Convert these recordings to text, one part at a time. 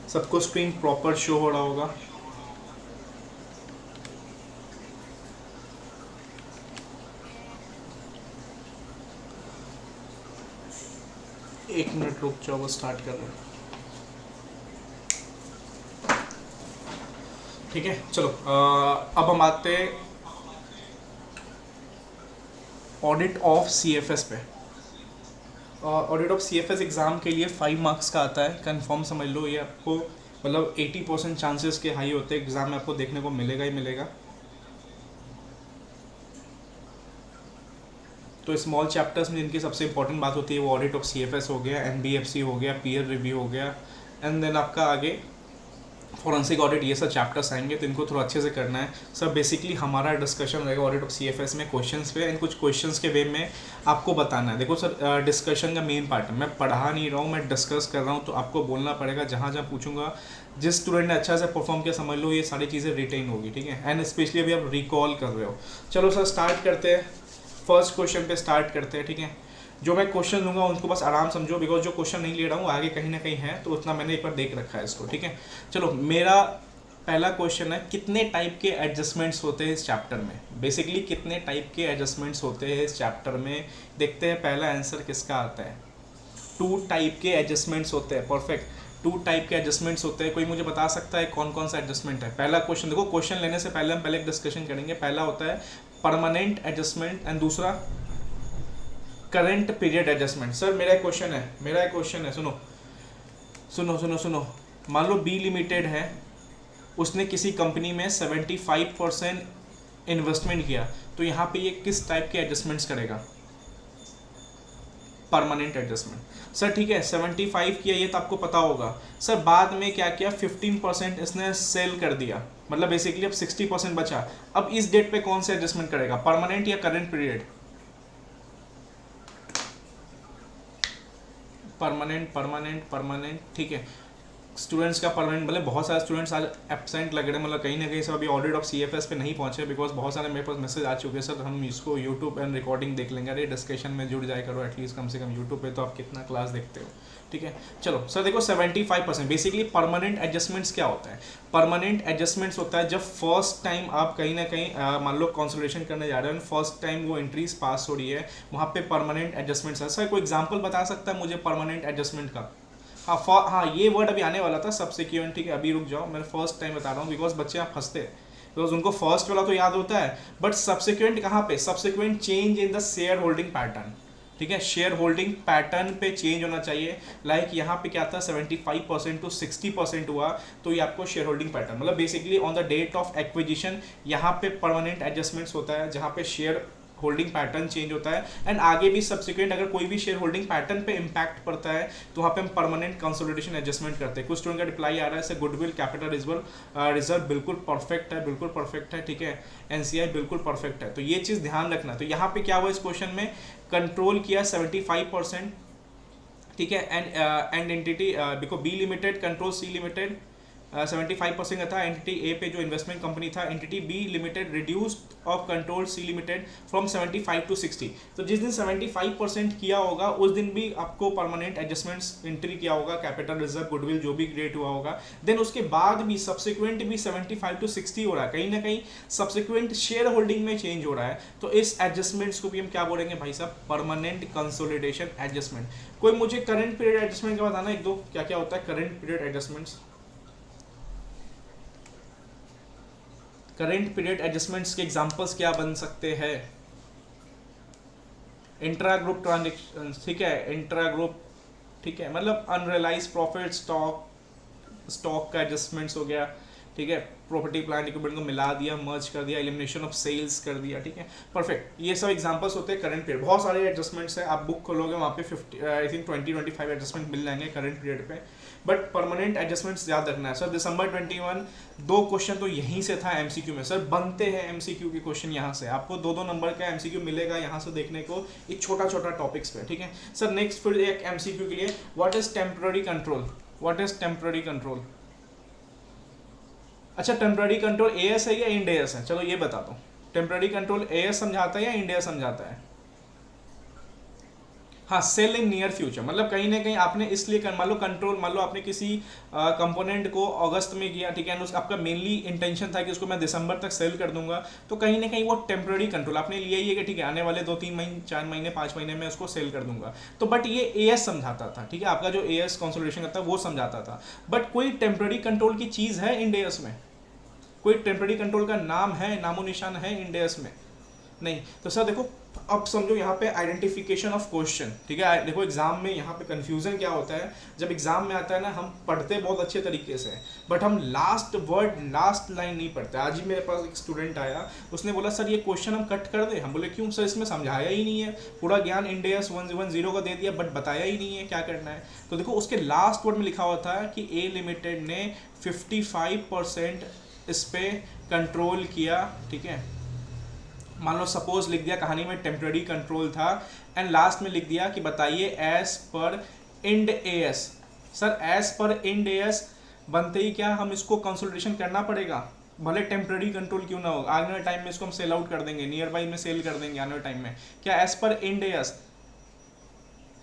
सबको screen proper show हो रहा होगा। एक मिनट रुक जाओ, बस स्टार्ट कर रहे हैं। ठीक है, चलो अब हम आते हैं ऑडिट ऑफ सीएफएस पे। ऑडिट ऑफ सीएफएस एग्ज़ाम के लिए 5 मार्क्स का आता है, कंफर्म समझ लो। ये आपको मतलब 80% चांसेस के हाई होते हैं एग्ज़ाम में आपको देखने को मिलेगा ही मिलेगा। तो स्मॉल चैप्टर्स में जिनकी सबसे इंपॉर्टेंट बात होती है वो ऑडिट ऑफ सीएफएस हो गया, एनबीएफसी हो गया, पीयर रिव्यू हो गया, एंड देन आपका आगे फॉरेंसिक ऑडिट, ये सब चैप्टर्स आएंगे, तो इनको थोड़ा अच्छे से करना है। सर बेसिकली हमारा डिस्कशन रहेगा ऑडिट ऑफ सीएफएस में क्वेश्चंस पे, एंड कुछ क्वेश्चंस के वे में आपको बताना है। देखो सर, डिस्कशन का मेन पार्ट है, मैं पढ़ा नहीं रहा हूँ, मैं डिस्कस कर रहा हूँ, तो आपको बोलना पड़ेगा। जहाँ जहाँ पूछूंगा, जिस स्टूडेंट ने अच्छा से परफॉर्म किया, समझ लो ये सारी चीज़ें रिटेन होगी, ठीक है। एंड स्पेशली अभी आप रिकॉल कर रहे हो। चलो सर स्टार्ट करते हैं, फर्स्ट क्वेश्चन पे स्टार्ट करते हैं, ठीक है। जो मैं क्वेश्चन दूंगा उनको बस आराम समझो, बिकॉज जो क्वेश्चन नहीं ले रहा हूँ आगे कहीं ना कहीं है, तो उतना मैंने एक बार देख रखा है इसको, ठीक है। चलो, मेरा पहला क्वेश्चन है, कितने टाइप के एडजस्टमेंट्स होते हैं इस चैप्टर में। बेसिकली कितने टाइप के एडजस्टमेंट्स होते हैं इस चैप्टर में, देखते हैं पहला आंसर किसका आता है। 2 टाइप के एडजस्टमेंट्स होते हैं, परफेक्ट। 2 टाइप के एडजस्टमेंट्स होते हैं। कोई मुझे बता सकता है कौन कौन सा एडजस्टमेंट है। पहला क्वेश्चन देखो, क्वेश्चन लेने से पहले हम पहले एक डिस्कशन करेंगे। पहला होता है परमानेंट एडजस्टमेंट, एंड दूसरा करंट पीरियड एडजस्टमेंट। सर मेरा एक क्वेश्चन है, सुनो सुनो सुनो सुनो। मान लो बी लिमिटेड है, उसने किसी कंपनी में 75% इन्वेस्टमेंट किया, तो यहाँ पे ये किस टाइप के एडजस्टमेंट्स करेगा। Permanent adjustment. सर ठीक है, 75 किया, ये तो आपको पता होगा। सर बाद में क्या किया, 15% इसने सेल कर दिया, मतलब बेसिकली अब 60% बचा। अब इस डेट पे कौन सा एडजस्टमेंट करेगा, परमानेंट या current period. Permanent permanent permanent, ठीक है। स्टूडेंट्स का परमानेंट, मतलब बहुत सारे स्टूडेंट्स आज एबसेंट लग रहे हैं, मतलब कहीं ना कहीं सब अभी ऑडिट ऑफ सीएफएस पे नहीं पहुंचे, बिकॉज बहुत सारे मेरे पास मैसेज आ चुके हैं, सर हम इसको यूट्यूब एंड रिकॉर्डिंग देख लेंगे। अरे डिस्कशन में जुड़ जाए करो एटलीस्ट, कम से कम यूट्यूब पे तो आप कितना क्लास देखते हो, ठीक है। चलो सर देखो, 75% बेसिकली परमानेंट एडजस्टमेंट्स क्या होता है। परमानेंट एडजस्टमेंट्स होता है जब फर्स्ट टाइम आप कहीं ना कहीं मान लो कंसोलिडेशन करने जा रहे हो, फर्स्ट टाइम वो एंट्रीज पास हो रही है, वहाँ पे परमानेंट एडजस्टमेंट्स है। सर कोई एग्जाम्पल बता सकता है मुझे परमानेंट एडजस्टमेंट का। हाँ ये वर्ड अभी आने वाला था, सब्सिक्वेंट, ठीक है। अभी रुक जाओ, मैं फर्स्ट टाइम बता रहा हूँ, बिकॉज बच्चे आप हंसते हैं, बिकॉज उनको फर्स्ट वाला तो याद होता है, बट सब्सिक्वेंट कहाँ पे, subsequent change in the share holding pattern, ठीक है। शेयर होल्डिंग पैटर्न पे चेंज होना चाहिए। लाइक यहाँ पे क्या था, 75% टू 60% हुआ, तो ये आपको शेयर होल्डिंग पैटर्न, मतलब basically on the date of acquisition, यहाँ पे परमानेंट एडजस्टमेंट्स होता है, जहाँ पे शेयर होल्डिंग पैटर्न चेंज होता है। एंड आगे भी सब्सिक्वेंट अगर कोई भी शेयर होल्डिंग पैटर्न पे इंपैक्ट पड़ता है, तो वहाँ पे हम परमानेंट कंसोलिडेशन एडजस्टमेंट करते हैं। कुछ स्टूडेंट का रिप्लाई आ रहा है, जैसे गुडविल, कैपिटल रिजर्व बिल्कुल परफेक्ट है, बिल्कुल परफेक्ट है, ठीक है। एनसीआई बिल्कुल परफेक्ट है, तो ये चीज़ ध्यान रखना। तो यहाँ पे क्या हुआ इस क्वेश्चन में, कंट्रोल किया 75%, ठीक है। And entity because B limited control C limited 75% का था। एंटिटी ए पे जो इन्वेस्टमेंट कंपनी था, entity B limited reduced of control C limited from 75 to 60। तो जिस दिन 75% किया होगा उस दिन भी आपको परमानेंट एडजस्टमेंट्स एंट्री किया होगा, कैपिटल रिजर्व, गुडविल जो भी क्रिएट हुआ होगा। देन उसके बाद भी सब्सिक्वेंट भी 75 टू 60 हो रहा है, कहीं ना कहीं सब्सिक्वेंट शेयर होल्डिंग में चेंज हो रहा है, तो इस एडजस्टमेंट्स को भी हम क्या बोलेंगे भाई साहब, परमानेंट कंसोलिडेशन एडजस्टमेंट। कोई मुझे करंट पीरियड एडजस्टमेंट का बताना एक दो, क्या क्या होता है current period adjustments. Current period adjustments के एग्जांपल्स क्या बन सकते हैं। इंट्रा ग्रुप ट्रांजेक्शन, ठीक है, इंट्रा ग्रुप, ठीक है, मतलब अनरियलाइज प्रॉफिट, स्टॉक का एडजस्टमेंट्स हो गया, ठीक है। प्रॉपर्टी प्लांट इक्विपमेंट को मिला दिया, मर्ज कर दिया, एलिमिनेशन ऑफ सेल्स कर दिया, ठीक है, परफेक्ट। ये सब एग्जांपल्स होते हैं करंट पीरियड। बहुत सारे एडजस्टमेंट्स हैं, आप बुक खोलोगे वहाँ पे 50 आई थिंक 20-25 एडजस्टमेंट मिल जाएंगे करंट पीरियड पे, बट परमानेंट एडजस्टमेंट्स याद रखना है। सर दिसंबर 21 2 क्वेश्चन तो यहीं से था एमसीक्यू में, सर बनते हैं एमसीक्यू के क्वेश्चन यहाँ से, आपको 2-2 नंबर का एमसीक्यू मिलेगा यहाँ से देखने को, एक छोटा छोटा टॉपिक्स पे, ठीक है। सर नेक्स्ट फिर एक एमसीक्यू के लिए, what is temporary control, what is temporary control. अच्छा, टेम्पररी कंट्रोल एएस है या इंड एएस है, चलो ये बता दो। टेम्पररी कंट्रोल एएस समझाता है या इंड एएस समझाता है। हाँ, सेल इन नियर फ्यूचर, मतलब कहीं ना कहीं आपने इसलिए मान लो कंट्रोल, मान लो आपने किसी कंपोनेंट को अगस्त में किया, ठीक है, एंड आपका मेनली इंटेंशन था कि उसको मैं दिसंबर तक सेल कर दूंगा, तो कहीं ना कहीं वो टेम्प्रेरी कंट्रोल आपने लिया ही है कि ठीक है आने वाले 2-3 महीने 4 महीने 5 महीने में उसको सेल कर दूंगा। तो बट ये एएस समझाता था, ठीक है, आपका जो एएस कंसोलिडेशन करता है वो समझाता था। बट कोई टेम्प्रेरी कंट्रोल की चीज़ है इंड एएस में? कोई टेम्प्रेरी कंट्रोल का नाम है, नामो निशान है इंड एएस में? नहीं। तो सर देखो, अब समझो यहाँ पे आइडेंटिफिकेशन ऑफ क्वेश्चन, ठीक है, देखो एग्जाम में यहाँ पे कंफ्यूजन क्या होता है, जब एग्जाम में आता है ना, हम पढ़ते बहुत अच्छे तरीके से बट हम लास्ट वर्ड लास्ट लाइन नहीं पढ़ते। आज ही मेरे पास एक स्टूडेंट आया, उसने बोला सर ये क्वेश्चन हम कट कर दें। हम बोले क्यों सर, इसमें समझाया ही नहीं है, पूरा ज्ञान इंड एएस 110 का दे दिया बट बताया ही नहीं है क्या करना है। तो देखो उसके लास्ट वर्ड में लिखा हुआ था कि ए लिमिटेड ने 55% इस पे कंट्रोल किया, ठीक है, मान लो सपोज लिख दिया कहानी में टेम्पररी कंट्रोल था, एंड लास्ट में लिख दिया कि बताइए as per Ind AS. Sir as per Ind AS बनते ही क्या हम इसको कंसोलिडेशन करना पड़ेगा, भले टेम्पररी कंट्रोल क्यों ना हो, आने वाले टाइम में इसको हम सेल आउट कर देंगे, नियर बाई में सेल कर देंगे आने वाले टाइम में, क्या एज पर इंड एएस,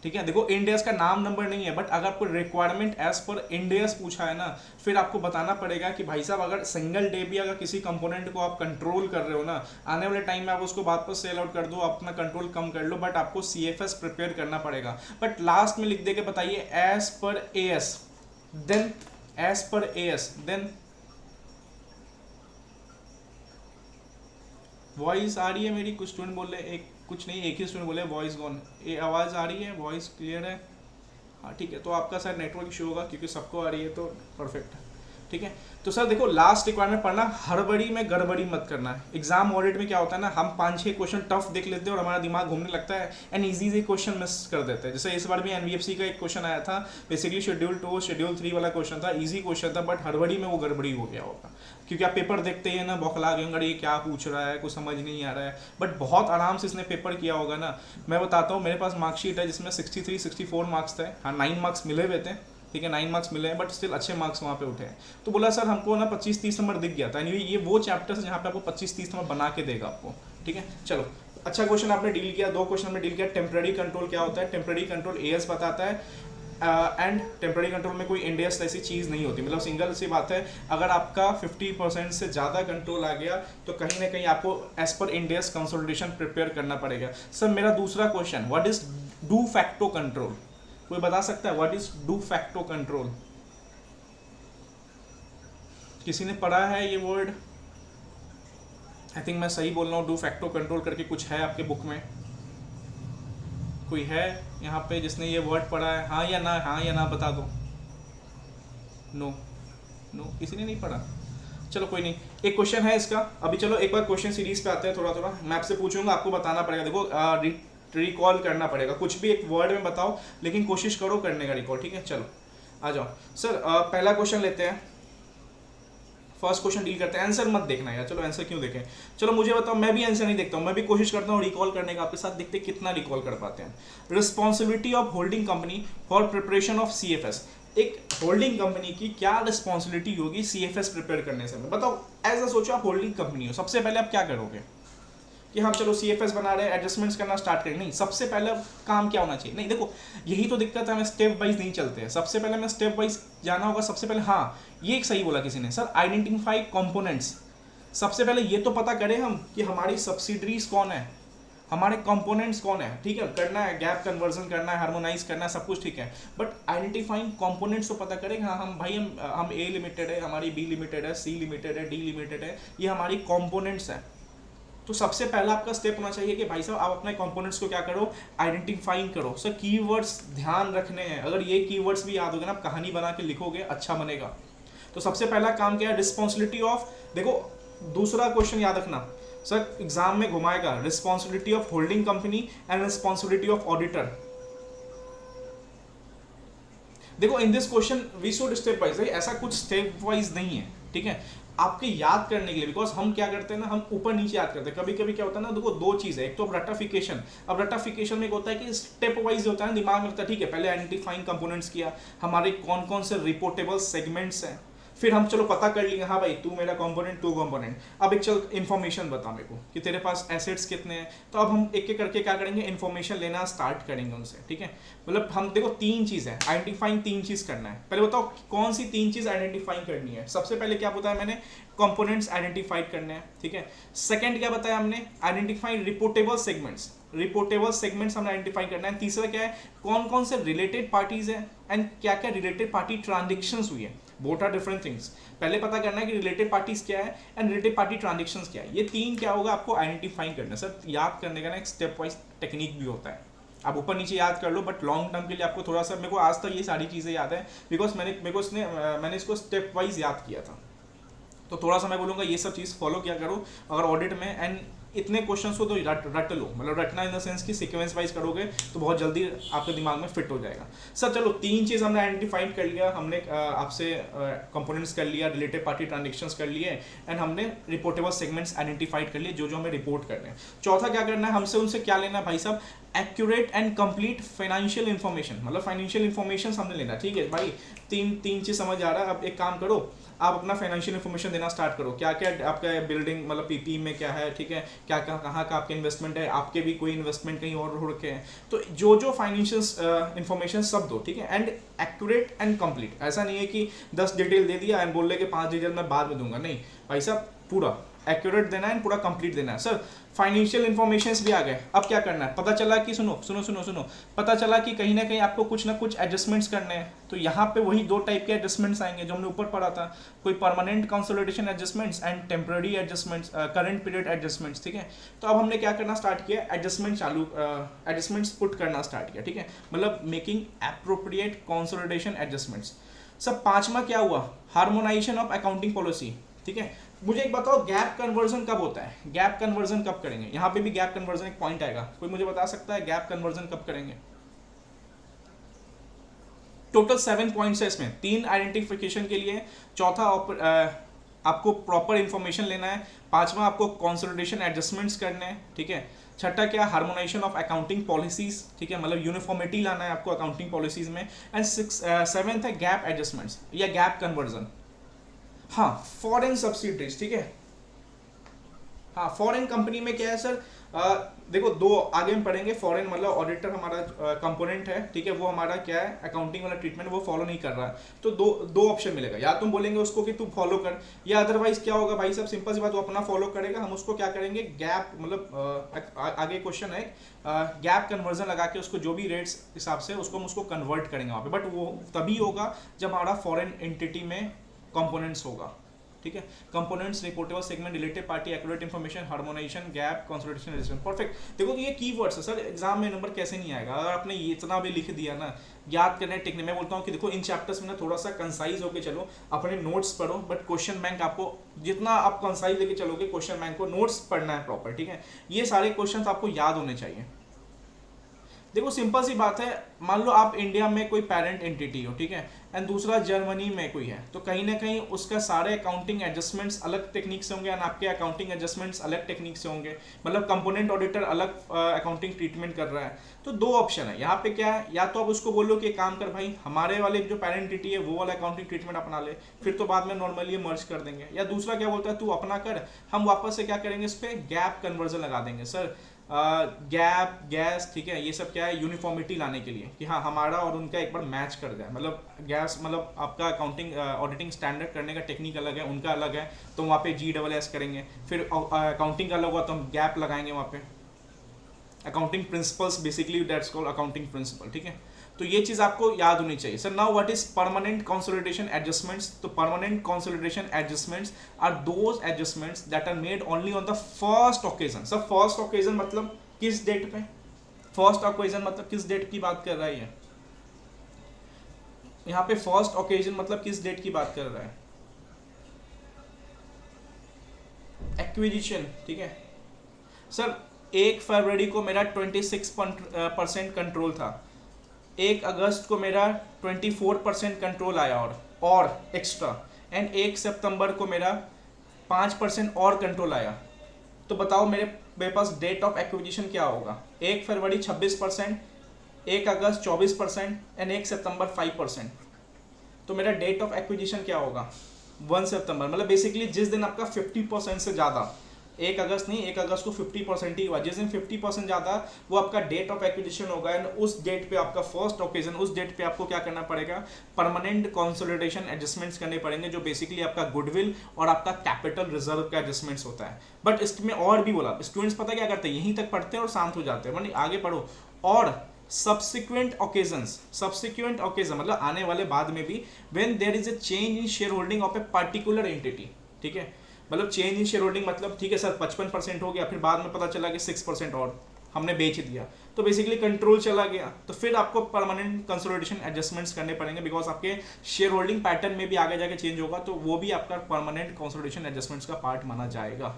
ठीक है। देखो इंड एएस का नाम नंबर नहीं है, बट अगर आपको requirement as per Ind AS पूछा है ना, फिर आपको बताना पड़ेगा कि भाई साहब अगर सिंगल डे भी अगर किसी कंपोनेंट को आप कंट्रोल कर रहे हो ना, आने वाले टाइम में आप उसको वापस सेल आउट कर दो, अपना कंट्रोल कम कर लो, बट आपको सीएफएस प्रिपेयर करना पड़ेगा। बट लास्ट में लिख दे के बताइए एज पर एएस, देन एज पर एएस, देन वॉइस आ रही है मेरी? कुछ स्टूडेंट बोल रहे, एक कुछ नहीं, एक ही स्टूडेंट बोले वॉइस गॉन। ये आवाज़ आ रही है, वॉइस क्लियर है? हाँ ठीक है, तो आपका शायद नेटवर्क इशू होगा क्योंकि सबको आ रही है, तो परफेक्ट है, ठीक है। तो सर देखो लास्ट रिक्वायरमेंट पढ़ना, हड़बड़ी में गड़बड़ी मत करना है। एग्जाम ऑडिट में क्या होता है ना, हम 5-6 क्वेश्चन टफ देख लेते हैं और हमारा दिमाग घूमने लगता है एंड इजी क्वेश्चन मिस कर देते हैं। जैसे इस बार भी एनवीएफसी का एक क्वेश्चन आया था, बेसिकली शेड्यूल 2 शेड्यूल 3 वाला क्वेश्चन था, इजी क्वेश्चन था, बट हड़बड़ी में वो गड़बड़ी हो गया होगा, क्योंकि आप पेपर देखते ही ना बौखला गए होंगे, ये क्या पूछ रहा है, कुछ समझ नहीं आ रहा है, बट बहुत आराम से इसने पेपर किया होगा ना। मैं बताता हूँ, मेरे पास मार्कशीट है जिसमें 63-64 मार्क्स थे, हाँ 9 मार्क्स मिले हुए थे, ठीक है, 9 मार्क्स मिले हैं, बट स्टिल अच्छे मार्क्स वहाँ पे उठे हैं। तो बोला सर हमको ना 25-30 नंबर दिख गया था। एनीवे ये वो चैप्टर्स जहाँ पे आपको 25-30 नंबर बना के देगा आपको, ठीक है। चलो अच्छा क्वेश्चन आपने डील किया, 2 क्वेश्चन में डील किया। टेम्पररी कंट्रोल क्या होता है? टेम्पररी कंट्रोल एएस बताता है, एंड टेम्पररी कंट्रोल में कोई इंड एएस ऐसी चीज़ नहीं होती, मतलब सिंगल सी बात है, अगर आपका 50% से ज़्यादा कंट्रोल आ गया तो कहीं ना कहीं आपको as per Ind as consolidation prepare करना पड़ेगा। सर मेरा दूसरा question, what is do facto control? कोई बता सकता है what is do facto control? किसी ने पढ़ा है ये वर्ड? आई थिंक मैं सही बोल रहा हूँ, डू फैक्टो कंट्रोल करके कुछ है आपके बुक में? कोई है यहाँ पे जिसने ये वर्ड पढ़ा है? हाँ या ना, हाँ या ना बता दो। नो नो, किसी ने नहीं पढ़ा? चलो कोई नहीं, एक क्वेश्चन है इसका। अभी चलो एक बार क्वेश्चन सीरीज पे आते हैं, थोड़ा थोड़ा मैं आपसे पूछूंगा, आपको बताना पड़ेगा। देखो रिकॉल करना पड़ेगा, कुछ भी एक वर्ड में बताओ लेकिन कोशिश करो करने का रिकॉल, ठीक है। चलो आ जाओ सर, पहला क्वेश्चन लेते हैं, फर्स्ट क्वेश्चन डील करते हैं। आंसर मत देखना यार, चलो आंसर क्यों देखें, चलो मुझे बताओ, मैं भी आंसर नहीं देखता हूँ, मैं भी कोशिश करता हूँ रिकॉल करने का आपके साथ, देखते कितना रिकॉल कर पाते हैं। Responsibility of holding company for preparation of CFS. एक होल्डिंग कंपनी की क्या रिस्पॉन्सिबिलिटी होगी सीएफएस प्रिपेयर करने से? बताओ, ऐसा सोचो आप होल्डिंग कंपनी हो, सबसे पहले आप क्या करोगे कि हम चलो सीएफएस बना रहे हैं, एडजस्टमेंट्स करना स्टार्ट करें? नहीं, सबसे पहले काम क्या होना चाहिए? नहीं देखो यही तो दिक्कत है, हमें स्टेप वाइज नहीं चलते हैं, सबसे पहले हमें स्टेप वाइज जाना होगा। सबसे पहले हाँ, ये एक सही बोला किसी ने सर, आइडेंटिफाई कंपोनेंट्स। सबसे पहले ये तो पता करें हम कि हमारी सब्सिडरीज कौन है, हमारे कंपोनेंट्स कौन है, ठीक है, करना है गैप कन्वर्जन करना है, हार्मोनाइज करना है, सब कुछ ठीक है, बट आइडेंटिफाइंग कंपोनेंट्स तो पता करें। हाँ हम भाई हम ए लिमिटेड है, हमारी बी लिमिटेड है, सी लिमिटेड है, डी लिमिटेड है, ये हमारी कंपोनेंट्स है। तो सबसे पहला आपका स्टेप होना चाहिए कि भाई साहब आप अपने कंपोनेंट्स को क्या करो, आइडेंटिफाइंग करो। सर कीवर्ड्स ध्यान रखने हैं, अगर ये कीवर्ड्स भी याद हो गए ना, आप कहानी बना के लिखोगे अच्छा बनेगा। तो सबसे पहला काम क्या है, रिस्पॉन्सिबिलिटी ऑफ। देखो दूसरा क्वेश्चन याद रखना सर, एग्जाम में घुमाएगा, responsibility of holding company and responsibility of auditor. देखो in this question we should step wise, ऐसा कुछ स्टेप वाइज नहीं है, ठीक है, आपके याद करने के लिए। बिकॉज हम क्या करते हैं ना, हम ऊपर नीचे याद करते हैं, कभी कभी क्या होता है ना, देखो 2 चीज़ है, एक तो रटाफिकेशन। अब रटाफिकेशन में एक होता है कि स्टेप वाइज होता है ना, दिमाग में होता है ठीक है, पहले आइडेंटिफाइंग कंपोनेंट्स किया, हमारे कौन कौन से रिपोर्टेबल सेगमेंट्स हैं, फिर हम चलो पता कर लिए हाँ भाई तू मेरा कंपोनेंट तू कंपोनेंट, अब एक चल इन्फॉर्मेशन बता मेरे को कि तेरे पास एसेट्स कितने हैं। तो अब हम एक एक करके क्या करेंगे, इन्फॉर्मेशन लेना स्टार्ट करेंगे उनसे, ठीक है। मतलब हम देखो तीन चीज़ है, आइडेंटिफाइंग तीन चीज़ करना है। पहले बताओ कौन सी तीन चीज़ आइडेंटिफाइंग करनी है। सबसे पहले क्या बताया मैंने, कंपोनेंट्स आइडेंटिफाइड करने हैं, ठीक है। सेकंड क्या बताया हमने, identify reportable segments, reportable segments हमने आइडेंटिफाई करना है। तीसरा क्या है, कौन कौन से रिलेटेड पार्टीज है एंड क्या क्या रिलेटेड पार्टी ट्रांजेक्शंस हुई है, बोथ आर डिफरेंट थिंग्स। पहले पता करना है कि रिलेटेड पार्टीज क्या है एंड रिलेटेड पार्टी ट्रांजेक्शंस क्या है। ये तीन क्या होगा आपको आइडेंटिफाई करना है। सर याद करने का ना एक स्टेप वाइज टेक्निक भी होता है, आप ऊपर नीचे याद कर लो, बट लॉन्ग टर्म के लिए आपको थोड़ा सा, मेरे को आज तक ये सारी चीज़ें याद है बिकॉज मैंने इसको स्टेप वाइज याद किया था। तो थोड़ा सा मैं बोलूँगा ये सब चीज़ फॉलो किया करो अगर ऑडिट में, एंड इतने क्वेश्चंस को तो रट लो, मतलब रटना इन द सेंस कि सीक्वेंस वाइज करोगे तो बहुत जल्दी आपके दिमाग में फिट हो जाएगा। सर चलो तीन चीज़ हमने आइडेंटिफाइड कर लिया, हमने आपसे कंपोनेंट्स कर लिया, रिलेटेड पार्टी ट्रांजेक्शंस कर लिए एंड हमने रिपोर्टेबल सेगमेंट्स आइडेंटिफाइड कर लिए जो जो हमें रिपोर्ट करने हैं। चौथा क्या करना है, हमसे उनसे क्या लेना है भाई साहब, accurate and complete financial information, मतलब फाइनेंशियल इन्फॉर्मेशन हमने लेना, ठीक है भाई। तीन चीज़ समझ आ रहा है। अब एक काम करो, आप अपना फाइनेंशियल इन्फॉर्मेशन देना स्टार्ट करो, क्या क्या आपका बिल्डिंग मतलब पीपी में क्या है, ठीक है, क्या क्या कहाँ का आपके इन्वेस्टमेंट है, आपके भी कोई इन्वेस्टमेंट कहीं और हो रखे हैं, तो जो जो फाइनेंशियल इन्फॉर्मेशन सब दो, ठीक है, एंड एक्यूरेट एंड कंप्लीट। ऐसा नहीं है कि 10 डिटेल दे दिया एंड बोल रहे कि 5 डिटेल मैं बाद में दूंगा, नहीं भाई साहब, पूरा एक्यूरेट देना है, पूरा कंप्लीट देना है। सर फाइनेंशियल इन्फॉर्मेशंस भी आ गए, अब क्या करना है, पता चला कि सुनो सुनो सुनो सुनो, पता चला कि कहीं ना कहीं आपको कुछ ना कुछ एडजस्टमेंट्स करने हैं। तो यहाँ पे वही दो टाइप के एडजस्टमेंट्स आएंगे जो हमने ऊपर पढ़ा था, कोई permanent consolidation adjustments and temporary adjustments, current period adjustments, ठीक है। तो अब हमने क्या करना स्टार्ट किया, एडजस्टमेंट्स पुट करना स्टार्ट किया, ठीक है, मतलब मेकिंग एप्रोप्रिएट कंसोलिडेशन एडजस्टमेंट्स। सब पांचवा क्या हुआ, हार्मोनाइजेशन ऑफ अकाउंटिंग पॉलिसी, ठीक है। मुझे एक बताओ गैप कन्वर्जन कब होता है, गैप कन्वर्जन कब करेंगे, यहाँ पे भी गैप कन्वर्जन एक पॉइंट आएगा, कोई मुझे बता सकता है गैप कन्वर्जन कब करेंगे। टोटल 7 पॉइंट्स है इसमें, 3 आइडेंटिफिकेशन के लिए, चौथा आपको प्रॉपर इंफॉर्मेशन लेना है, पांचवा आपको कंसोलिडेशन एडजस्टमेंट्स करने हैं, ठीक है, छठा क्या, हार्मोनाइजेशन ऑफ अकाउंटिंग पॉलिसीज, ठीक है, मतलब यूनिफॉर्मिटी लाना है आपको अकाउंटिंग पॉलिसीज में, एंड सेवेंथ है गैप एडजस्टमेंट्स या गैप कन्वर्जन। हाँ फॉरेन सब्सिडीज, ठीक है, हाँ फॉरेन कंपनी में क्या है सर, देखो दो आगे हम पढ़ेंगे, फॉरेन मतलब ऑडिटर हमारा कंपोनेंट है, ठीक है, वो हमारा क्या है अकाउंटिंग वाला ट्रीटमेंट वो फॉलो नहीं कर रहा है, तो दो ऑप्शन मिलेगा, या तुम बोलेंगे उसको कि तू फॉलो कर, या अदरवाइज क्या होगा भाई साहब, सिंपल सी बात, वो अपना फॉलो करेगा, हम उसको क्या करेंगे गैप, मतलब आगे क्वेश्चन है गैप कन्वर्जन लगा के उसको जो भी रेट्स हिसाब से उसको कन्वर्ट करेंगे वहाँ पे, बट वो तभी होगा जब हमारा फॉरेन एंटिटी में कंपोनेंट्स होगा, ठीक है, components, reportable segment, related party, accurate information, harmonisation, gap, consolidation, adjustment, perfect. देखो ये कीवर्ड्स है सर, एग्जाम में नंबर कैसे नहीं आएगा अगर आपने ये इतना भी लिख दिया ना, याद करने टेक्निक। मैं बोलता हूँ कि देखो इन चैप्टर्स में ना थोड़ा सा कंसाइज होकर चलो, अपने नोट्स पढ़ो, बट क्वेश्चन बैंक आपको जितना आप कंसाइज लेके चलोगे, क्वेश्चन बैंक को नोट्स पढ़ना है प्रॉपर, ठीक है, ये सारे क्वेश्चन आपको याद होने चाहिए। देखो सिंपल सी बात है, मान लो आप इंडिया में कोई पेरेंट एंटिटी हो, ठीक है, एंड दूसरा जर्मनी में कोई है, तो कहीं ना कहीं उसका सारे अकाउंटिंग एडजस्टमेंट्स अलग टेक्निक से होंगे एंड आपके अकाउंटिंग एडजस्टमेंट्स अलग टेक्निक से होंगे, मतलब कंपोनेंट ऑडिटर अलग अकाउंटिंग ट्रीटमेंट कर रहा है। तो दो ऑप्शन है यहाँ पे, क्या है, या तो आप उसको बोलो कि काम कर भाई हमारे वाले जो पेरेंट एंटिटी है वो वाला अकाउंटिंग ट्रीटमेंट अपना ले, फिर तो बाद में नॉर्मली मर्ज कर देंगे, या दूसरा क्या बोलता है तू अपना कर, हम वापस से क्या करेंगे इस पर गैप कन्वर्जन लगा देंगे। सर गैप, गैस, ठीक है, ये सब क्या है यूनिफॉर्मिटी लाने के लिए कि हाँ हमारा और उनका एक बार मैच कर जाए, मतलब गैस मतलब आपका अकाउंटिंग ऑडिटिंग स्टैंडर्ड करने का टेक्निक अलग है, उनका अलग है, तो वहाँ पे GSS करेंगे, फिर अकाउंटिंग का अलग हुआ तो हम गैप लगाएंगे वहाँ पे, accounting principles, basically that's called accounting principle, ठीक है। तो ये चीज आपको याद होनी चाहिए। Sir now what is permanent consolidation adjustments, तो permanent consolidation adjustments are those adjustments that are made only on the first occasion. Sir first occasion मतलब किस डेट पे, फर्स्ट ओकेजन मतलब किस डेट की बात कर रहा है ये, यहाँ पे फर्स्ट ओकेजन मतलब किस डेट की बात कर रहा है, एक्विजिशन, ठीक है। सर 1 फरवरी को मेरा 26% कंट्रोल था, 1 अगस्त को मेरा 24% कंट्रोल आया और एक्स्ट्रा, एंड 1 सितंबर को मेरा 5% और कंट्रोल आया। तो बताओ मेरे पास डेट ऑफ एक्विजिशन क्या होगा, 1 फरवरी 26%, 1 अगस्त 24% एंड 1 सितंबर 5%। तो मेरा डेट ऑफ एक्विजिशन क्या होगा, 1 सितंबर, मतलब बेसिकली जिस दिन आपका 50% से ज़्यादा, 1 अगस्त नहीं, 1 अगस्त को 50% ही हुआ, जिस दिन 50% ज़्यादा वो आपका डेट ऑफ एक्विजिशन होगा, एंड उस डेट पे आपका फर्स्ट ओकेजन, उस डेट पे आपको क्या करना पड़ेगा, परमानेंट कंसोलिडेशन एडजस्टमेंट्स करने पड़ेंगे, जो बेसिकली आपका गुडविल और आपका कैपिटल रिजर्व का एडजस्टमेंट्स होता है। बट इसमें और भी बोला, स्टूडेंट्स पता क्या करते हैं, यहीं तक पढ़ते हैं और शांत हो जाते हैं, मतलब आगे पढ़ो। और सब्सिक्वेंट ओकेजन मतलब आने वाले बाद में भी, when there is a change in share holding of a particular entity, ठीक है, मतलब चेंज इन शेयर होल्डिंग मतलब ठीक है सर 55% हो गया, फिर बाद में पता चला कि 6% और हमने बेच दिया, तो बेसिकली कंट्रोल चला गया, तो फिर आपको परमानेंट कंसोलिडेशन एडजस्टमेंट्स करने पड़ेंगे, बिकॉज आपके शेयर होल्डिंग पैटर्न में भी आगे जाके चेंज होगा, तो वो भी आपका परमानेंट कंसोलिडेशन एडजस्टमेंट्स का पार्ट माना जाएगा।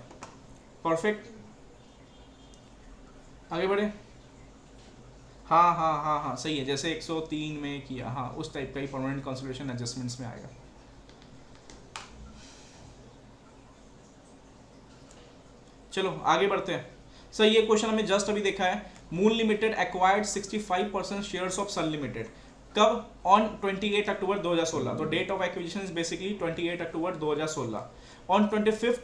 परफेक्ट, आगे बढ़े। हाँ हाँ हाँ हाँ सही है, जैसे 103 में किया, हाँ उस टाइप का ही परमानेंट कंसोलिडेशन एडजस्टमेंट्स में आएगा। चलो आगे बढ़ते हैं। सर ये क्वेश्चन हमें जस्ट अभी देखा है, Moon Limited acquired 65% shares of Sun Limited, कब, ऑन 28 अक्टूबर 2016, तो date of acquisition is basically 28 October 2016। On 25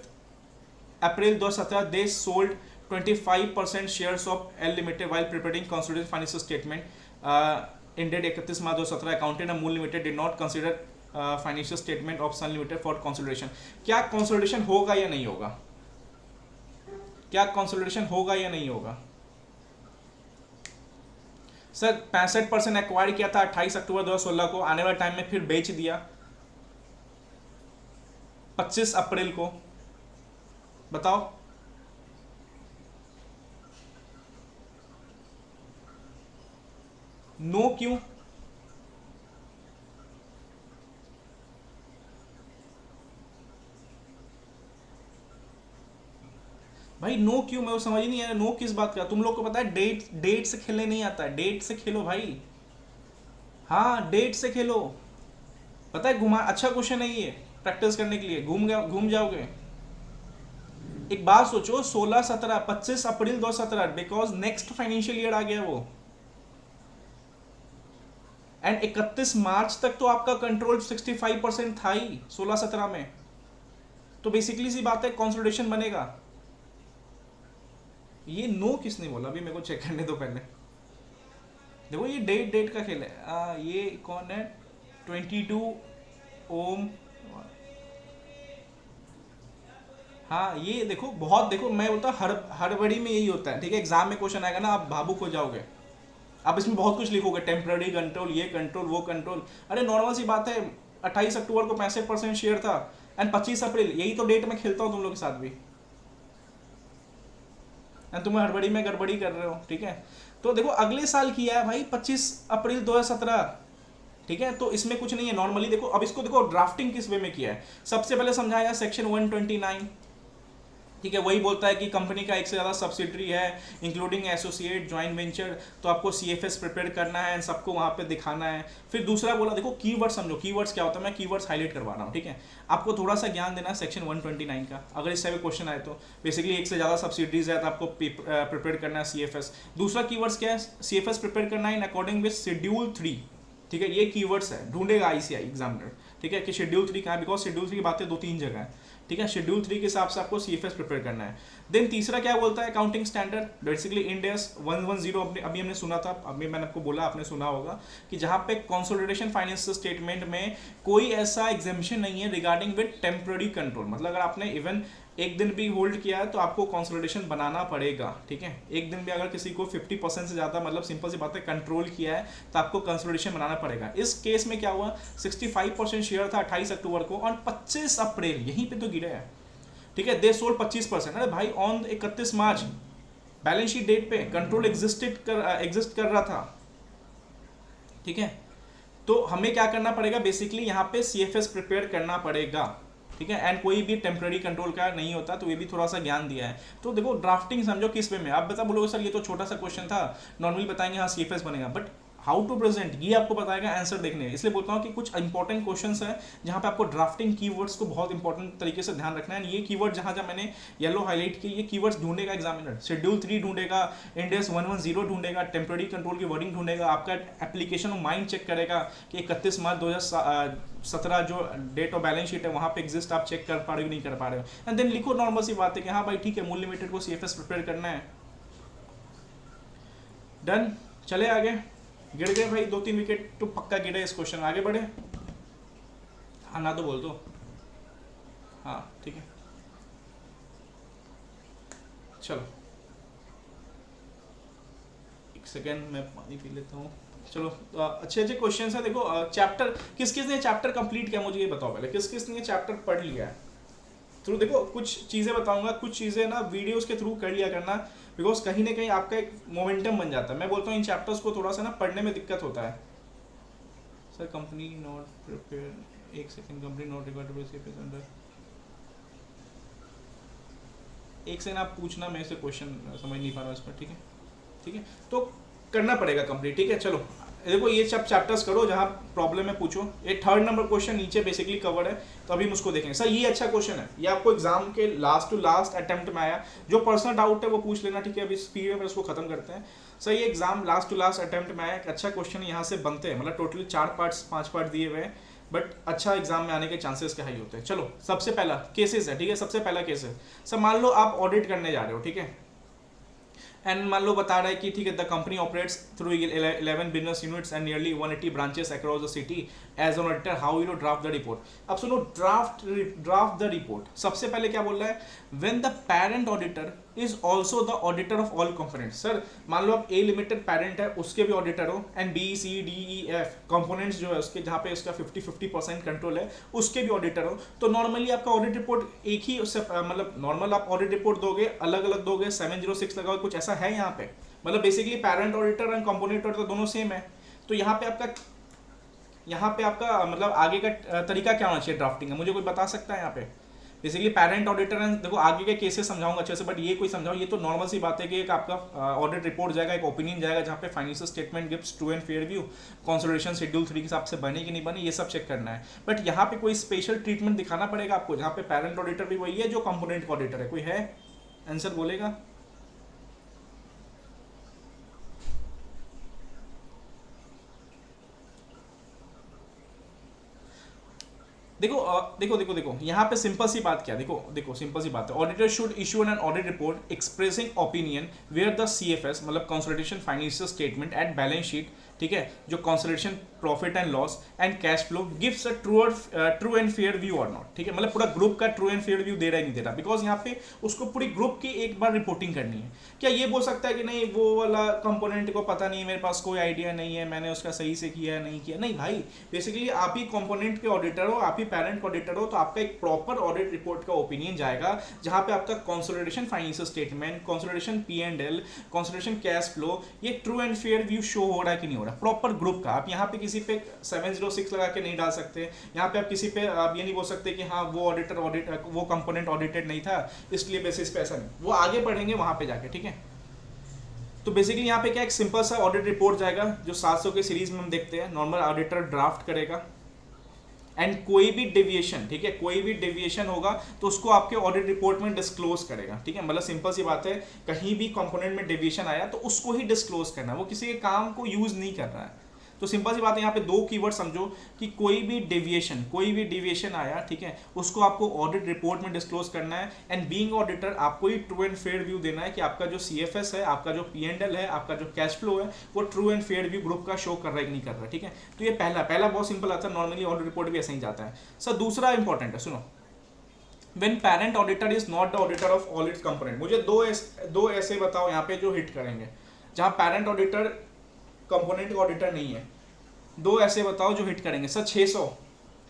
April 2017 they sold 25% shares of L Limited while preparing consolidated financial statement in date 31 March 2017 accountant Moon Limited did not consider financial statement of Sun Limited for consolidation. क्या consolidation होगा या नहीं होगा, क्या consolidation होगा या नहीं होगा? सर 65% एक्वायर किया था 28 अक्टूबर 2016 को, आने वाले टाइम में फिर बेच दिया 25 अप्रैल को, बताओ। नो क्यों? भाई नो क्यों, मैं वो समझ ही नहीं आया, नो किस बात का? तुम लोग को पता है डेट से खेलने नहीं आता है, डेट से खेलो भाई, हाँ डेट से खेलो, पता है घुमा, अच्छा क्वेश्चन है ये प्रैक्टिस करने के लिए, घूम जाओगे। एक बात सोचो, 16 17 25 April 2017, because next financial year आ गया वो, एंड 31 मार्च तक तो आपका कंट्रोल 65% था ही 16 17 में, तो बेसिकली सी बात है कंसोलिडेशन बनेगा। ये नो किसने बोला, अभी मेरे को चेक करने दो पहले। देखो ये डेट का खेल है, ये कौन है, 22 ओम, हाँ ये देखो बहुत, देखो मैं बोलता हर बड़ी में यही होता है, ठीक है, एग्जाम में क्वेश्चन आएगा ना आप भावुक हो जाओगे, आप इसमें बहुत कुछ लिखोगे, टेम्पररी कंट्रोल, ये कंट्रोल वो कंट्रोल, अरे नॉर्मल सी बात है, 28 अक्टूबर को 65% शेयर था, एंड 25 अप्रैल, यही तो डेट में खेलता हूँ तुम लोग के साथ भी, एंड तुम्हें हड़बड़ी में गड़बड़ी कर रहे हो, ठीक है। तो देखो अगले साल किया है भाई 25 अप्रैल 2017, ठीक है, तो इसमें कुछ नहीं है, नॉर्मली देखो, अब इसको देखो ड्राफ्टिंग किस वे में किया है, सबसे पहले समझाया सेक्शन 129, ठीक है, वही बोलता है कि कंपनी का एक से ज़्यादा सब्सिडरी है इंक्लूडिंग एसोसिएट जॉइंट वेंचर, तो आपको सीएफएस प्रिपेयर करना है एंड सबको वहाँ पे दिखाना है। फिर दूसरा बोला, देखो कीवर्ड समझो, कीवर्ड्स क्या होता है, मैं कीवर्ड्स हाईलाइट करवा रहा हूँ, ठीक है, आपको थोड़ा सा ज्ञान देना है सेक्शन 129 का, अगर इससे भी क्वेश्चन आए तो बेसिकली एक से ज़्यादा सब्सिडरीज है तो आपको प्रिपेयर करना है सीएफएस। दूसरा कीवर्ड्स क्या है, सीएफएस प्रिपेयर करना है इन अकॉर्डिंग विद शेड्यूल 3, ठीक है, ये कीवर्ड्स है, ढूंढेगा आईसीआई एग्जामिनर, ठीक है, कि शेड्यूल 3 कहाँ है, बिकॉज शेड्यूल 3 की बातें 2-3 जगह है, ठीक है, शेड्यूल 3 के हिसाब से आपको सीएफएस प्रिपेयर करना है। देन तीसरा क्या बोलता है, accounting standard, basically end S 110, अभी हमने सुना था, अभी मैंने आपको बोला, आपने सुना होगा कि जहाँ पे कंसोलिडेशन फाइनेंशियल स्टेटमेंट में कोई ऐसा एग्जामिशन नहीं है रिगार्डिंग विद टेम्पररी कंट्रोल, मतलब अगर आपने इवन एक दिन भी होल्ड किया है तो आपको कंसोलिडेशन बनाना पड़ेगा, ठीक है, एक दिन भी अगर किसी को 50% से ज़्यादा, मतलब सिंपल सी बात है, कंट्रोल किया है तो आपको कंसोलिडेशन बनाना पड़ेगा। इस केस में क्या हुआ, 65% शेयर था 28 अक्टूबर को, और 25 अप्रैल यहीं पे तो गिरा है, ठीक है, दे सोल्ड 25%, अरे भाई on 31 March balance sheet date पे कंट्रोल एग्जिस्ट कर रहा था, ठीक है, तो हमें क्या करना पड़ेगा, बेसिकली यहाँ पे सीएफएस प्रिपेयर करना पड़ेगा, ठीक है, एंड कोई भी टेम्पररी कंट्रोल का नहीं होता, तो ये भी थोड़ा सा ज्ञान दिया है। तो देखो ड्राफ्टिंग समझो किस वे में, आप बता बोलोगे सर ये तो छोटा सा क्वेश्चन था, नॉर्मली बताएंगे हाँ सीएफएस बनेगा, बट हाउ टू प्रेजेंट ये आपको बताएगा आंसर देखने। इसलिए बोलता हूँ कि कुछ इंपॉर्टेंट क्वेश्चंस हैं जहाँ पे आपको ड्राफ्टिंग कीवर्ड्स को बहुत इंपॉर्टेंट तरीके से ध्यान रखना है। ये कीवर्ड जहाँ जहाँ मैंने येलो हाईलाइट किए, ये कीवर्ड्स ढूंढेगा एग्जामिनर। शेड्यूल 3 ढूंढेगा, इंडेक्स 110 ढूंढेगा, टेम्पररी कंट्रोल की वर्डिंग ढूंढेगा, आपका एप्लीकेशन ऑफ माइंड चेक करेगा कि 31 मार्च 2017 जो डेट ऑफ बैलेंस शीट है वहाँ पे एग्जिस्ट आप चेक कर पा रहे हो नहीं कर पा रहे हो, एंड देन लिखो नॉर्मल सी बात है कि हाँ भाई ठीक है, मूल लिमिटेड को CFS प्रिपेयर करना है। डन, चले आगे। गिर गए भाई 2-3 विकेट तो पक्का गिरे इस क्वेश्चन में, आगे बढ़े। हाँ ना तो बोल दो, हाँ ठीक है चलो, एक सेकेंड मैं पानी पी लेता हूँ। चलो अच्छे अच्छे क्वेश्चन है। देखो चैप्टर किस किस ने चैप्टर कंप्लीट किया मुझे ये बताओ पहले, किस किस ने चैप्टर पढ़ लिया है थ्रू। देखो कुछ चीज़ें बताऊंगा, कुछ चीज़ें ना वीडियोस के थ्रू कर लिया करना, बिकॉज कहीं ना कहीं आपका एक मोमेंटम बन जाता है। मैं बोलता हूँ इन चैप्टर्स को थोड़ा सा ना पढ़ने में दिक्कत होता है। सर कंपनी नॉट प्रिपेयर, एक second, company not required to be under, एक सेकेंड आप पूछना, मैं इसे क्वेश्चन समझ नहीं पा रहा हूँ इस पर, ठीक है ठीक है, तो करना पड़ेगा कंप्लीट, ठीक है। चलो देखो ये सब चैप्टर्स करो जहाँ प्रॉब्लम है पूछो। ये 3rd नंबर क्वेश्चन नीचे बेसिकली कवर्ड है, तो अभी हम उसको देखेंगे। सर ये अच्छा क्वेश्चन है, ये आपको एग्जाम के लास्ट टू लास्ट अटेम्प्ट में आया। जो पर्सनल डाउट है वो पूछ लेना, ठीक है। अभी स्पीड में उसको खत्म करते हैं। सर ये exam last to last attempt में आया, एक अच्छा क्वेश्चन यहाँ से बनते हैं, मतलब टोटली 4 पार्ट्स 5 पार्ट दिए हुए हैं, बट अच्छा एग्जाम में आने के चांसेस क्या हाई होते हैं। चलो सबसे पहला केसेस है, ठीक है। सबसे पहला केस है, सर मान लो आप ऑडिट करने जा रहे हो, ठीक है, एंड मान लो बता रहा है कि ठीक है the company operates through 11 business units and nearly 180 branches across the city as on auditor, how you draft the report. अब सुनो, ड्राफ्ट द रिपोर्ट। सबसे पहले क्या बोल रहा है, when the parent auditor is also the auditor of all components. Sir मान लो आप ए लिमिटेड पेरेंट है, उसके भी ऑडिटर हो, एंड BCDEF कंपोनेंट्स जो है उसके, जहाँ पे उसका 50-50% कंट्रोल है, उसके भी ऑडिटर हो, तो नॉर्मली आपका ऑडिट रिपोर्ट एक ही उससे मतलब नॉर्मल आप ऑडिट रिपोर्ट दोगे, अलग अलग दोगे, 706 लगाओगे, कुछ ऐसा है यहाँ पे। मतलब basically parent auditor and component auditor दोनों सेम है। तो यहाँ पे आपका मतलब आगे का तरीका क्या होना चाहिए ड्राफ्टिंग का, मुझे कोई बता सकता है यहाँ पे। बेसिकली पेरेंट ऑडिटर एंड देखो आगे के केसेस समझाऊंगा अच्छे से, बट ये कोई समझाओ, ये तो नॉर्मल सी बात है कि एक आपका ऑडिट रिपोर्ट जाएगा, एक ओपिनियन जाएगा जहाँ पे financial statement gives true and fair view, consolidation schedule 3 के हिसाब से बने कि नहीं बने, ये सब चेक करना है। बट यहाँ पे कोई स्पेशल ट्रीटमेंट दिखाना पड़ेगा आपको, जहाँ पे पेरेंट ऑडिटर भी वही है जो कंपोनेंट ऑडिटर है। कोई है आंसर बोलेगा? देखो यहाँ पे सिंपल सी बात क्या, देखो सिंपल सी बात है। Auditor should issue an audit report expressing opinion where the CFS मतलब consolidation financial statement at balance sheet, ठीक है, जो consolidation profit and loss and cash flow gives a true and fair view और not, ठीक है। मतलब पूरा group का ट्रू एंड फेयर व्यू दे रहा है नहीं दे रहा, बिकॉज यहाँ पे उसको पूरी ग्रुप की एक बार रिपोर्टिंग करनी है। क्या ये बोल सकता है कि नहीं वो वाला कंपोनेंट को पता नहीं, मेरे पास कोई आइडिया नहीं है, मैंने उसका सही से किया नहीं किया? नहीं भाई, बेसिकली आप ही कंपोनेंट के ऑडिटर हो, आप ही पेरेंट ऑडिटर हो, तो आपका एक प्रॉपर ऑडिट रिपोर्ट का ओपिनियन जाएगा जहां पे आपका consolidation financial statement, consolidation P&L, consolidation cash flow, ये true and fair view show हो रहा है कि नहीं हो रहा, प्रॉपर ग्रुप का। आप यहाँ पे किसी पे 706 लगा के नहीं डाल सकते, यहाँ पे आप किसी पे आप ये नहीं बोल सकते कि हाँ वो वो कंपोनेंट ऑडिटेड नहीं था इसलिए बेसिस पे ऐसा नहीं, वो आगे बढ़ेंगे वहां पे जाके, ठीक है। तो बेसिकली यहाँ पे क्या एक सिंपल सा ऑडिट रिपोर्ट जाएगा जो 700 के सीरीज में हम देखते हैं, नॉर्मल ऑडिटर ड्राफ्ट करेगा, एंड कोई भी डेविएशन, ठीक है, कोई भी डेविएशन होगा तो उसको आपके ऑडिट रिपोर्ट में डिस्क्लोज करेगा, ठीक है। मतलब सिंपल सी बात है, कहीं भी कंपोनेंट में डेविएशन आया तो उसको ही डिस्क्लोज करना है, वो किसी के काम को यूज नहीं कर रहा है। तो सिंपल सी बात है, यहाँ पे 2 कीवर्ड समझो कि कोई भी डेविएशन आया, ठीक है, उसको आपको ऑडिट रिपोर्ट में डिस्क्लोज करना है, एंड बीइंग ऑडिटर आपको ही ट्रू एंड फेयर व्यू देना है कि आपका जो CFS है, आपका जो P&L है, आपका जो कैश फ्लो है, वो true and fair view group का शो कर रहा है कि नहीं कर रहा है, ठीक है। तो ये पहला बहुत सिंपल आता है, नॉर्मली ऑडिट रिपोर्ट भी ऐसा ही जाता है। सर दूसरा इंपॉर्टेंट है, सुनो, when parent auditor is not the auditor of all its component। मुझे दो ऐसे बताओ यहाँ पे जो हिट करेंगे जहाँ पेरेंट ऑडिटर कंपोनेंट का ऑडिटर नहीं है, 2 ऐसे बताओ जो हिट करेंगे। सर 600,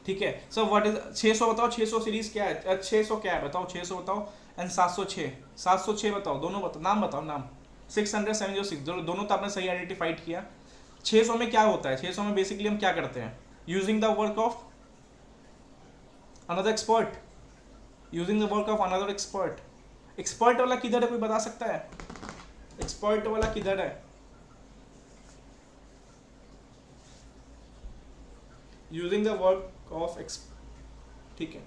ठीक है। सर व्हाट इज 600 बताओ, 600 सीरीज क्या है, 600 क्या है बताओ, 600 बताओ, एंड 706 बताओ, दोनों बताओ, नाम बताओ, नाम 600 706 दोनों तो आपने सही आइडेंटिफाइड किया। 600 में क्या होता है, 600 में बेसिकली हम क्या करते हैं, using the work of another expert, expert वाला किधर है, कोई बता सकता है? एक्सपर्ट वाला किधर है? यूजिंग द वर्क ऑफ ठीक है,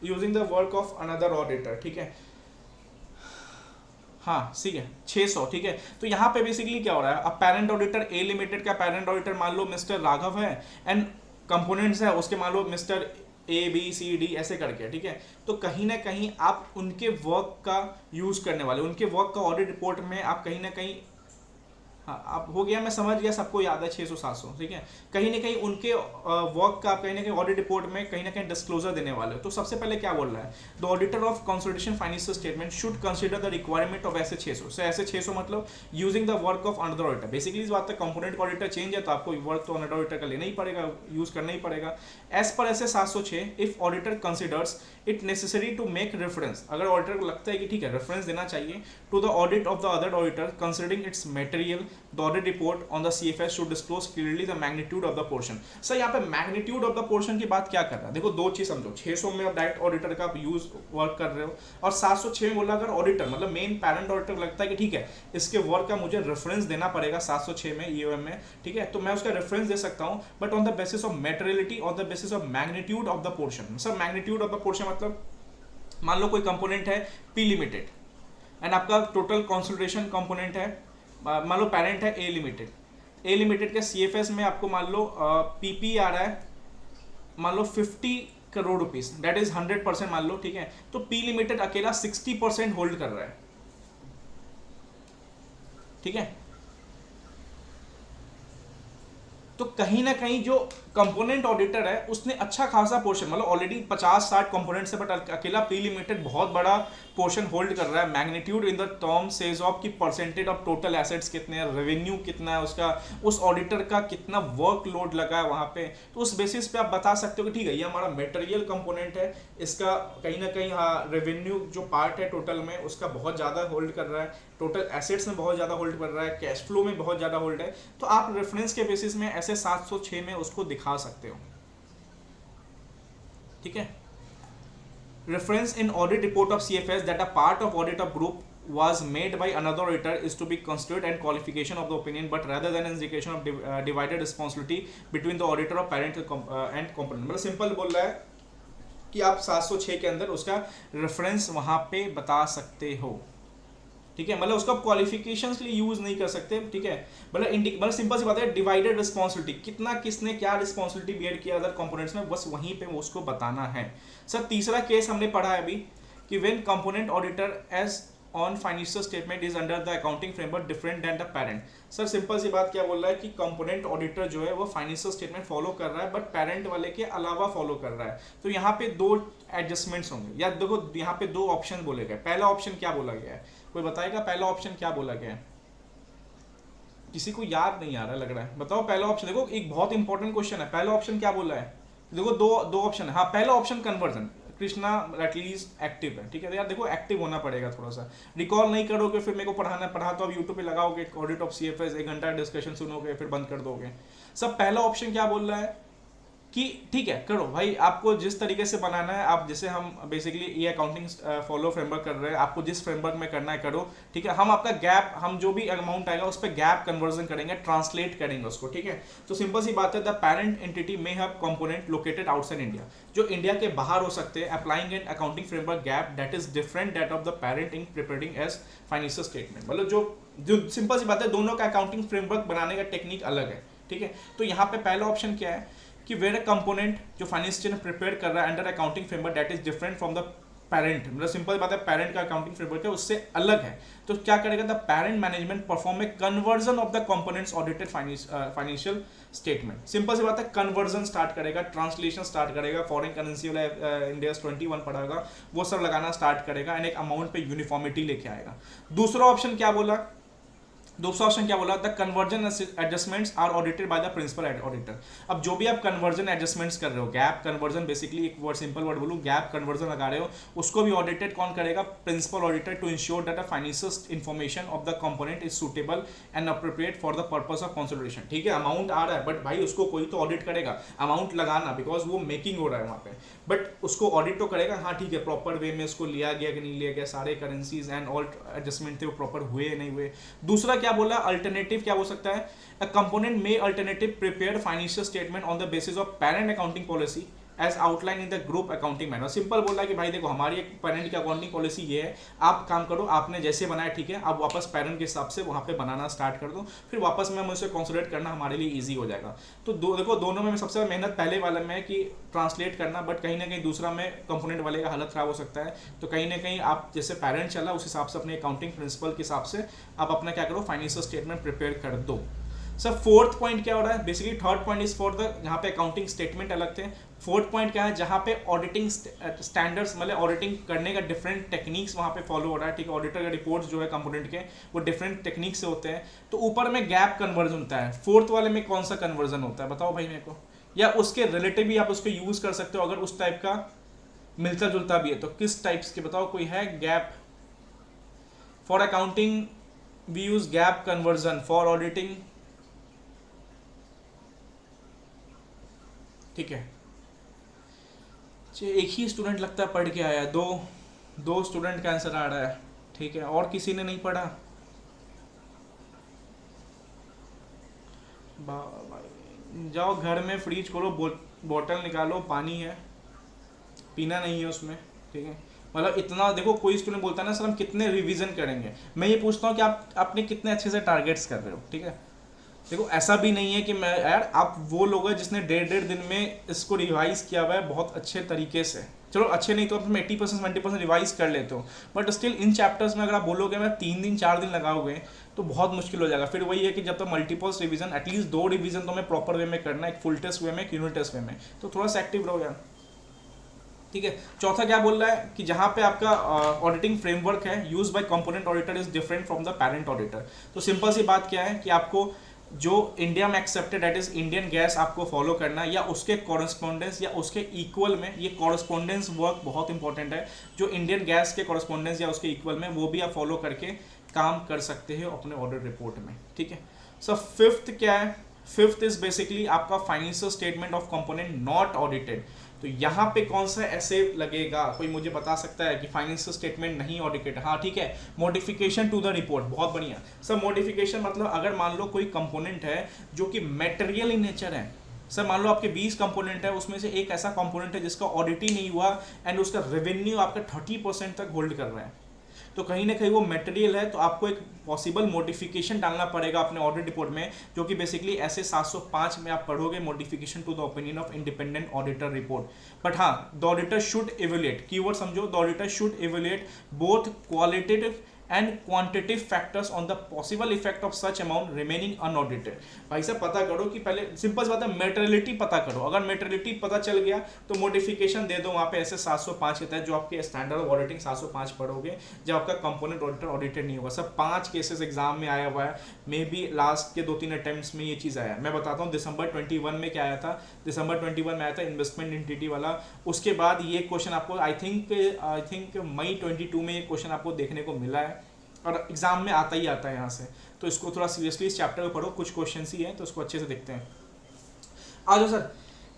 using the work of another auditor, ठीक है, हाँ ठीक है 600, ठीक है। तो यहाँ पे बेसिकली क्या हो रहा है, अब पेरेंट ऑडिटर ए लिमिटेड का पेरेंट ऑडिटर मान लो मिस्टर राघव है, एंड कंपोनेंट्स है उसके मान लो मिस्टर ABCD ऐसे करके, ठीक है। तो कहीं ना कहीं आप उनके वर्क का यूज करने वाले, उनके वर्क का ऑडिट रिपोर्ट में आप कहीं ना कहीं, हाँ अब हो गया, मैं समझ गया, सबको याद है 600-700, ठीक है। कहीं ना कहीं उनके वर्क का आप कहीं ना कहीं ऑडिट रिपोर्ट में कहीं ना कहीं डिस्क्लोजर देने वाले हो। तो सबसे पहले क्या बोल रहा है, the auditor of consolidation financial statement should consider the requirement of ऐसे 600 से ऐसे 600 मतलब using the work of another auditor. Basically इस बात है, कंपोनेंट का ऑडिटर चेंज है तो आपको वर्क तो अनदर ऑडिटर का लेना ही पड़ेगा, यूज करना ही पड़ेगा। एज पर ऐसे 706 if auditor considers it necessary to make reference, अगर ऑडिटर को लगता है कि ठीक है रेफरेंस देना चाहिए to the audit of the other auditor considering its material, the audit report on the CFS should disclose clearly the magnitude of the portion. Sir यहाँ पे मैग्नीट्यूड ऑफ द पोर्शन की बात क्या कर रहा है, देखो दो चीज समझो, 600 में आप डायरेक्ट ऑडिटर का यूज वर्क कर रहे हो, और 706 में बोला अगर ऑडिटर मतलब मेन पेरेंट ऑडिटर लगता है कि ठीक है इसके वर्क का मुझे रेफरेंस देना पड़ेगा 706 में EOM में, ठीक है, तो मैं उसका रेफरेंस दे सकता हूँ, but on the basis of materiality, on the basis of magnitude of the portion. Sir magnitude of the portion मतलब मान लो कोई कंपोनेंट है P लिमिटेड एंड आपका टोटल कंसोलिडेशन कंपोनेंट है, मान लो पेरेंट है A लिमिटेड के CFS में आपको मान लो PP आ रहा है मान लो 50 करोड़ रुपीस, दैट इज 100% मान लो, ठीक है। तो P लिमिटेड अकेला 60% होल्ड कर रहा है, ठीक है। तो कहीं ना कहीं जो कंपोनेंट ऑडिटर है उसने अच्छा खासा पोर्शन मतलब ऑलरेडी 50-60 कंपोनेंट्स है, बट अकेला P लिमिटेड बहुत बड़ा पोर्शन होल्ड कर रहा है। Magnitude in the term sage of की परसेंटेज ऑफ टोटल एसेट्स कितने हैं, रेवेन्यू कितना है उसका, उस ऑडिटर का कितना वर्कलोड लगा है वहां पे, तो उस बेसिस पे आप बता सकते हो कि ठीक है ये हमारा मटेरियल कंपोनेंट है, इसका कहीं ना कहीं हाँ रेवेन्यू जो पार्ट है टोटल में उसका बहुत ज़्यादा होल्ड कर रहा है, टोटल एसेट्स में बहुत ज़्यादा होल्ड कर रहा है, कैश फ्लो में बहुत ज़्यादा होल्ड है। तो आप रेफरेंस के बेसिस में ऐसे 706 में उसको दिखा सकते हो, ठीक है। Reference in audit report of CFS that a part of audit of group was made by another auditor is to be considered and qualification of the opinion, but rather than an indication of divided responsibility between the auditor of parent and component। मतलब simple बोल रहा है कि आप 706 के अंदर उसका reference वहां पे बता सकते हो, ठीक है। मतलब उसका क्वालिफिकेशंस के लिए यूज नहीं कर सकते, ठीक है। मतलब सिंपल सी बात है, डिवाइडेड रिस्पॉन्सिबिलिटी कितना किसने क्या रिस्पॉन्सिबिलिटी बियर किया अदर कंपोनेंट्स में, बस वहीं पे उसको बताना है। सर तीसरा केस हमने पढ़ा है अभी कि when component auditor as on financial statement is under the accounting framework different than the parent. Sir simple सी बात क्या बोल रहा है कि कंपोनेंट ऑडिटर जो है वो फाइनेंशियल स्टेटमेंट फॉलो कर रहा है बट पेरेंट वाले के अलावा फॉलो कर रहा है। तो यहाँ पे दो एडजस्टमेंट्स होंगे, या देखो यहाँ पे दो ऑप्शन बोले गए। पहला ऑप्शन क्या बोला गया है, कोई बताएगा पहला ऑप्शन क्या बोला गया है? किसी को याद नहीं आ रहा लग रहा है, बताओ पहला ऑप्शन। देखो एक बहुत इंपॉर्टेंट क्वेश्चन है, पहला ऑप्शन क्या बोला है? देखो दो ऑप्शन है। हाँ पहला option conversion, Krishna at least active है, ठीक है। यार देखो एक्टिव होना पड़ेगा थोड़ा सा, रिकॉल नहीं करोगे फिर मेरे को पढ़ा तो अब यूट्यूब पे लगाओगे ऑडिट ऑफ CFS 1 घंटा डिस्कशन सुनोगे फिर बंद कर दोगे। सब पहला ऑप्शन क्या बोल रहा है कि ठीक है करो भाई, आपको जिस तरीके से बनाना है, आप जैसे हम बेसिकली ये अकाउंटिंग फॉलो फ्रेमवर्क कर रहे हैं, आपको जिस फ्रेमवर्क में करना है करो, ठीक है। हम आपका गैप, हम जो भी अमाउंट आएगा उस पर गैप कन्वर्जन करेंगे, ट्रांसलेट करेंगे उसको, ठीक है। तो सिंपल सी बात है, द पेरेंट एंटिटी में have component located outside India, जो इंडिया के बाहर हो सकते हैं, applying an accounting framework GAAP that is different that of the parent in preparing as financial statement. मतलब जो सिंपल सी बात है, दोनों का अकाउंटिंग फ्रेमवर्क बनाने का टेक्निक अलग है, ठीक है। तो यहाँ पे पहला ऑप्शन क्या है कि वेयर अ कंपोनेंट जो फाइनेंशियल प्रिपेयर कर रहा है under accounting framework that is different from the parent, मतलब सिंपल बात है पेरेंट का अकाउंटिंग फ्रेमवर्क है उससे अलग है, तो क्या करेगा? The parent management perform a conversion of the components audited financial statement. Simple सी बात है, कन्वर्जन स्टार्ट करेगा, ट्रांसलेशन स्टार्ट करेगा, फॉरेन करेंसी वाला इंडियाज 21 पढ़ाएगा, वो सब लगाना स्टार्ट करेगा एंड एक अमाउंट पे यूनिफॉर्मिटी लेके आएगा। दूसरा ऑप्शन क्या बोला? दूसरा ऑप्शन क्या बोला? The conversion adjustments are audited by the principal auditor. अब जो भी आप कन्वर्जन एडजस्टमेंट्स कर रहे हो, गैप कन्वर्जन, बेसिकली एक वर्ड सिंपल वर्ड बोलूं, गैप कन्वर्जन लगा रहे हो, उसको भी ऑडिटेड कौन करेगा? Principal auditor, to ensure that the financial information of the component is suitable and appropriate for the purpose of consolidation. ठीक है, अमाउंट आ रहा है बट भाई उसको कोई तो ऑडिट करेगा, अमाउंट लगाना, बिकॉज वो मेकिंग हो रहा है वहाँ पे, बट उसको ऑडिट तो करेगा। हाँ ठीक है, प्रॉपर वे में उसको लिया गया कि नहीं लिया गया, सारे करेंसीज एंड ऑल एडजस्टमेंट थे वो प्रॉपर हुए नहीं हुए। दूसरा क्या क्या बोला, अल्टरनेटिव क्या हो सकता है, a component may alternative prepare financial statement on the basis of parent accounting policy as outline in the group accounting manual. Simple बोला कि भाई देखो हमारी एक पेरेंट की अकाउंटिंग पॉलिसी ये है, आप काम करो, आपने जैसे बनाया ठीक है, आप वापस पेरेंट के हिसाब से वहाँ पे बनाना स्टार्ट कर दो, फिर वापस में हम उसे कंसोलिडेट करना हमारे लिए ईजी हो जाएगा। तो देखो दोनों में सबसे मेहनत पहले वाले में कि ट्रांसलेट करना, बट कहीं ना कहीं दूसरा में कंपोनेंट वाले का हालत खराब हो सकता है। तो कहीं ना कहीं आप जैसे पेरेंट चला उस हिसाब से अपने अकाउंटिंग प्रिंसिपल के हिसाब से आप अपना क्या करो, फाइनेंशियल स्टेटमेंट प्रिपेयर कर दो। सर फोर्थ पॉइंट क्या हो रहा है, basically third point is for the, यहाँ पे अकाउंटिंग स्टेटमेंट अलग थे, फोर्थ पॉइंट क्या है, जहाँ पे ऑडिटिंग स्टैंडर्ड्स मतलब ऑडिटिंग करने का डिफरेंट टेक्निक्स वहाँ पे फॉलो हो रहा है, ठीक है। ऑडिटर का रिपोर्ट्स जो है कंपोनेंट के वो डिफरेंट टेक्निक से होते हैं। तो ऊपर में गैप कन्वर्जन होता है, फोर्थ वाले में कौन सा कन्वर्जन होता है बताओ भाई मेरे को, या उसके रिलेटिव भी आप उसको यूज कर सकते हो अगर उस टाइप का मिलता जुलता भी है तो। किस टाइप्स के बताओ, कोई है GAAP for accounting, we use GAAP conversion for auditing, ठीक है। एक ही स्टूडेंट लगता है पढ़ के आया, दो स्टूडेंट का आंसर आ रहा है, ठीक है, और किसी ने नहीं पढ़ा। जाओ घर में फ्रीज खोलो, बोतल निकालो, पानी है, पीना नहीं है उसमें, ठीक है। मतलब इतना देखो, कोई स्टूडेंट बोलता है ना सर हम कितने रिवीजन करेंगे, मैं ये पूछता हूँ कि आप अपने कितने अच्छे से टारगेट्स कर रहे हो, ठीक है। देखो ऐसा भी नहीं है कि मैं यार, आप वो लोग हैं जिसने 1.5 दिन में इसको रिवाइज किया हुआ है बहुत अच्छे तरीके से, चलो अच्छे नहीं तो आप 80% 20% रिवाइज कर लेते हो, बट स्टिल इन चैप्टर्स में अगर आप बोलोगे मैं 3 दिन 4 दिन लगाओगे तो बहुत मुश्किल हो जाएगा। फिर वही है कि जब तक मल्टीपल्स रिवीजन, एटलीस्ट 2 रिवीजन तो मैं प्रॉपर वे में करना है, एक फुल टेस्ट वे में, एक यूनिट टेस्ट वे में, तो थोड़ा सा एक्टिव रहो यार, ठीक है। चौथा क्या बोल रहा है कि जहाँ पे आपका ऑडिटिंग फ्रेमवर्क है use by component auditor is different from the parent auditor. तो सिंपल सी बात क्या है कि आपको जो इंडिया में accepted that is Indian gas आपको फॉलो करना है, या उसके कॉरस्पॉन्डेंस या उसके इक्वल में, ये कॉरस्पॉन्डेंस वर्क बहुत इंपॉर्टेंट है, जो इंडियन गैस के कॉरस्पॉन्डेंस या उसके इक्वल में वो भी आप फॉलो करके काम कर सकते हो अपने ऑडिट रिपोर्ट में, ठीक है। सो फिफ्थ क्या है, फिफ्थ इज बेसिकली आपका financial statement of component not audited. तो यहाँ पे कौन सा ऐसे लगेगा, कोई मुझे बता सकता है कि फाइनेंशियल स्टेटमेंट नहीं ऑडिटेड, हाँ ठीक है, मॉडिफिकेशन टू द रिपोर्ट, बहुत बढ़िया सर। मॉडिफिकेशन मतलब अगर मान लो कोई कंपोनेंट है जो कि मेटेरियल इन नेचर है, सर मान लो आपके 20 कंपोनेंट है, उसमें से एक ऐसा कंपोनेंट है जिसका ऑडिट ही नहीं हुआ एंड उसका रेवेन्यू आपका 30% तक होल्ड कर रहा है, तो कहीं ना कहीं वो मटेरियल है, तो आपको एक पॉसिबल मॉडिफिकेशन डालना पड़ेगा अपने ऑडिट रिपोर्ट में, जो कि बेसिकली ऐसे 705 में आप पढ़ोगे, modification to the opinion of independent auditor report. But हाँ, the auditor should evaluate, keyword समझो, the auditor should evaluate both qualitative and quantitative factors on the possible effect of such amount remaining unaudited. भाई साहब पता करो कि पहले simple सी बात है, मेटेरियलिटी पता करो, अगर मेटेरियलिटी पता चल गया तो मॉडिफिकेशन दे दो वहाँ पे ऐसे 705 के तहत, जो आपके स्टैंडर्ड ऑफ ऑडिटिंग 705 पढ़ोगे, जब आपका कंपोनेंट ऑडिटर ऑडिटेड नहीं होगा। सब 5 केसेस एग्जाम में आया हुआ है, मे बी लास्ट के 2-3 अटेम्प्ट्स में ये चीज़ आया। मैं बताता हूँ दिसंबर 21 में क्या आया था, दिसंबर 21 में आया था इन्वेस्टमेंट एंटिटी वाला, उसके बाद ये क्वेश्चन आपको आई थिंक मई 22 में ये क्वेश्चन आपको देखने को मिला है, और एग्जाम में आता ही आता है यहाँ से, तो इसको थोड़ा सीरियसली इस चैप्टर को पढ़ो, कुछ क्वेश्चन ही है तो इसको अच्छे से देखते हैं। आ जाओ सर,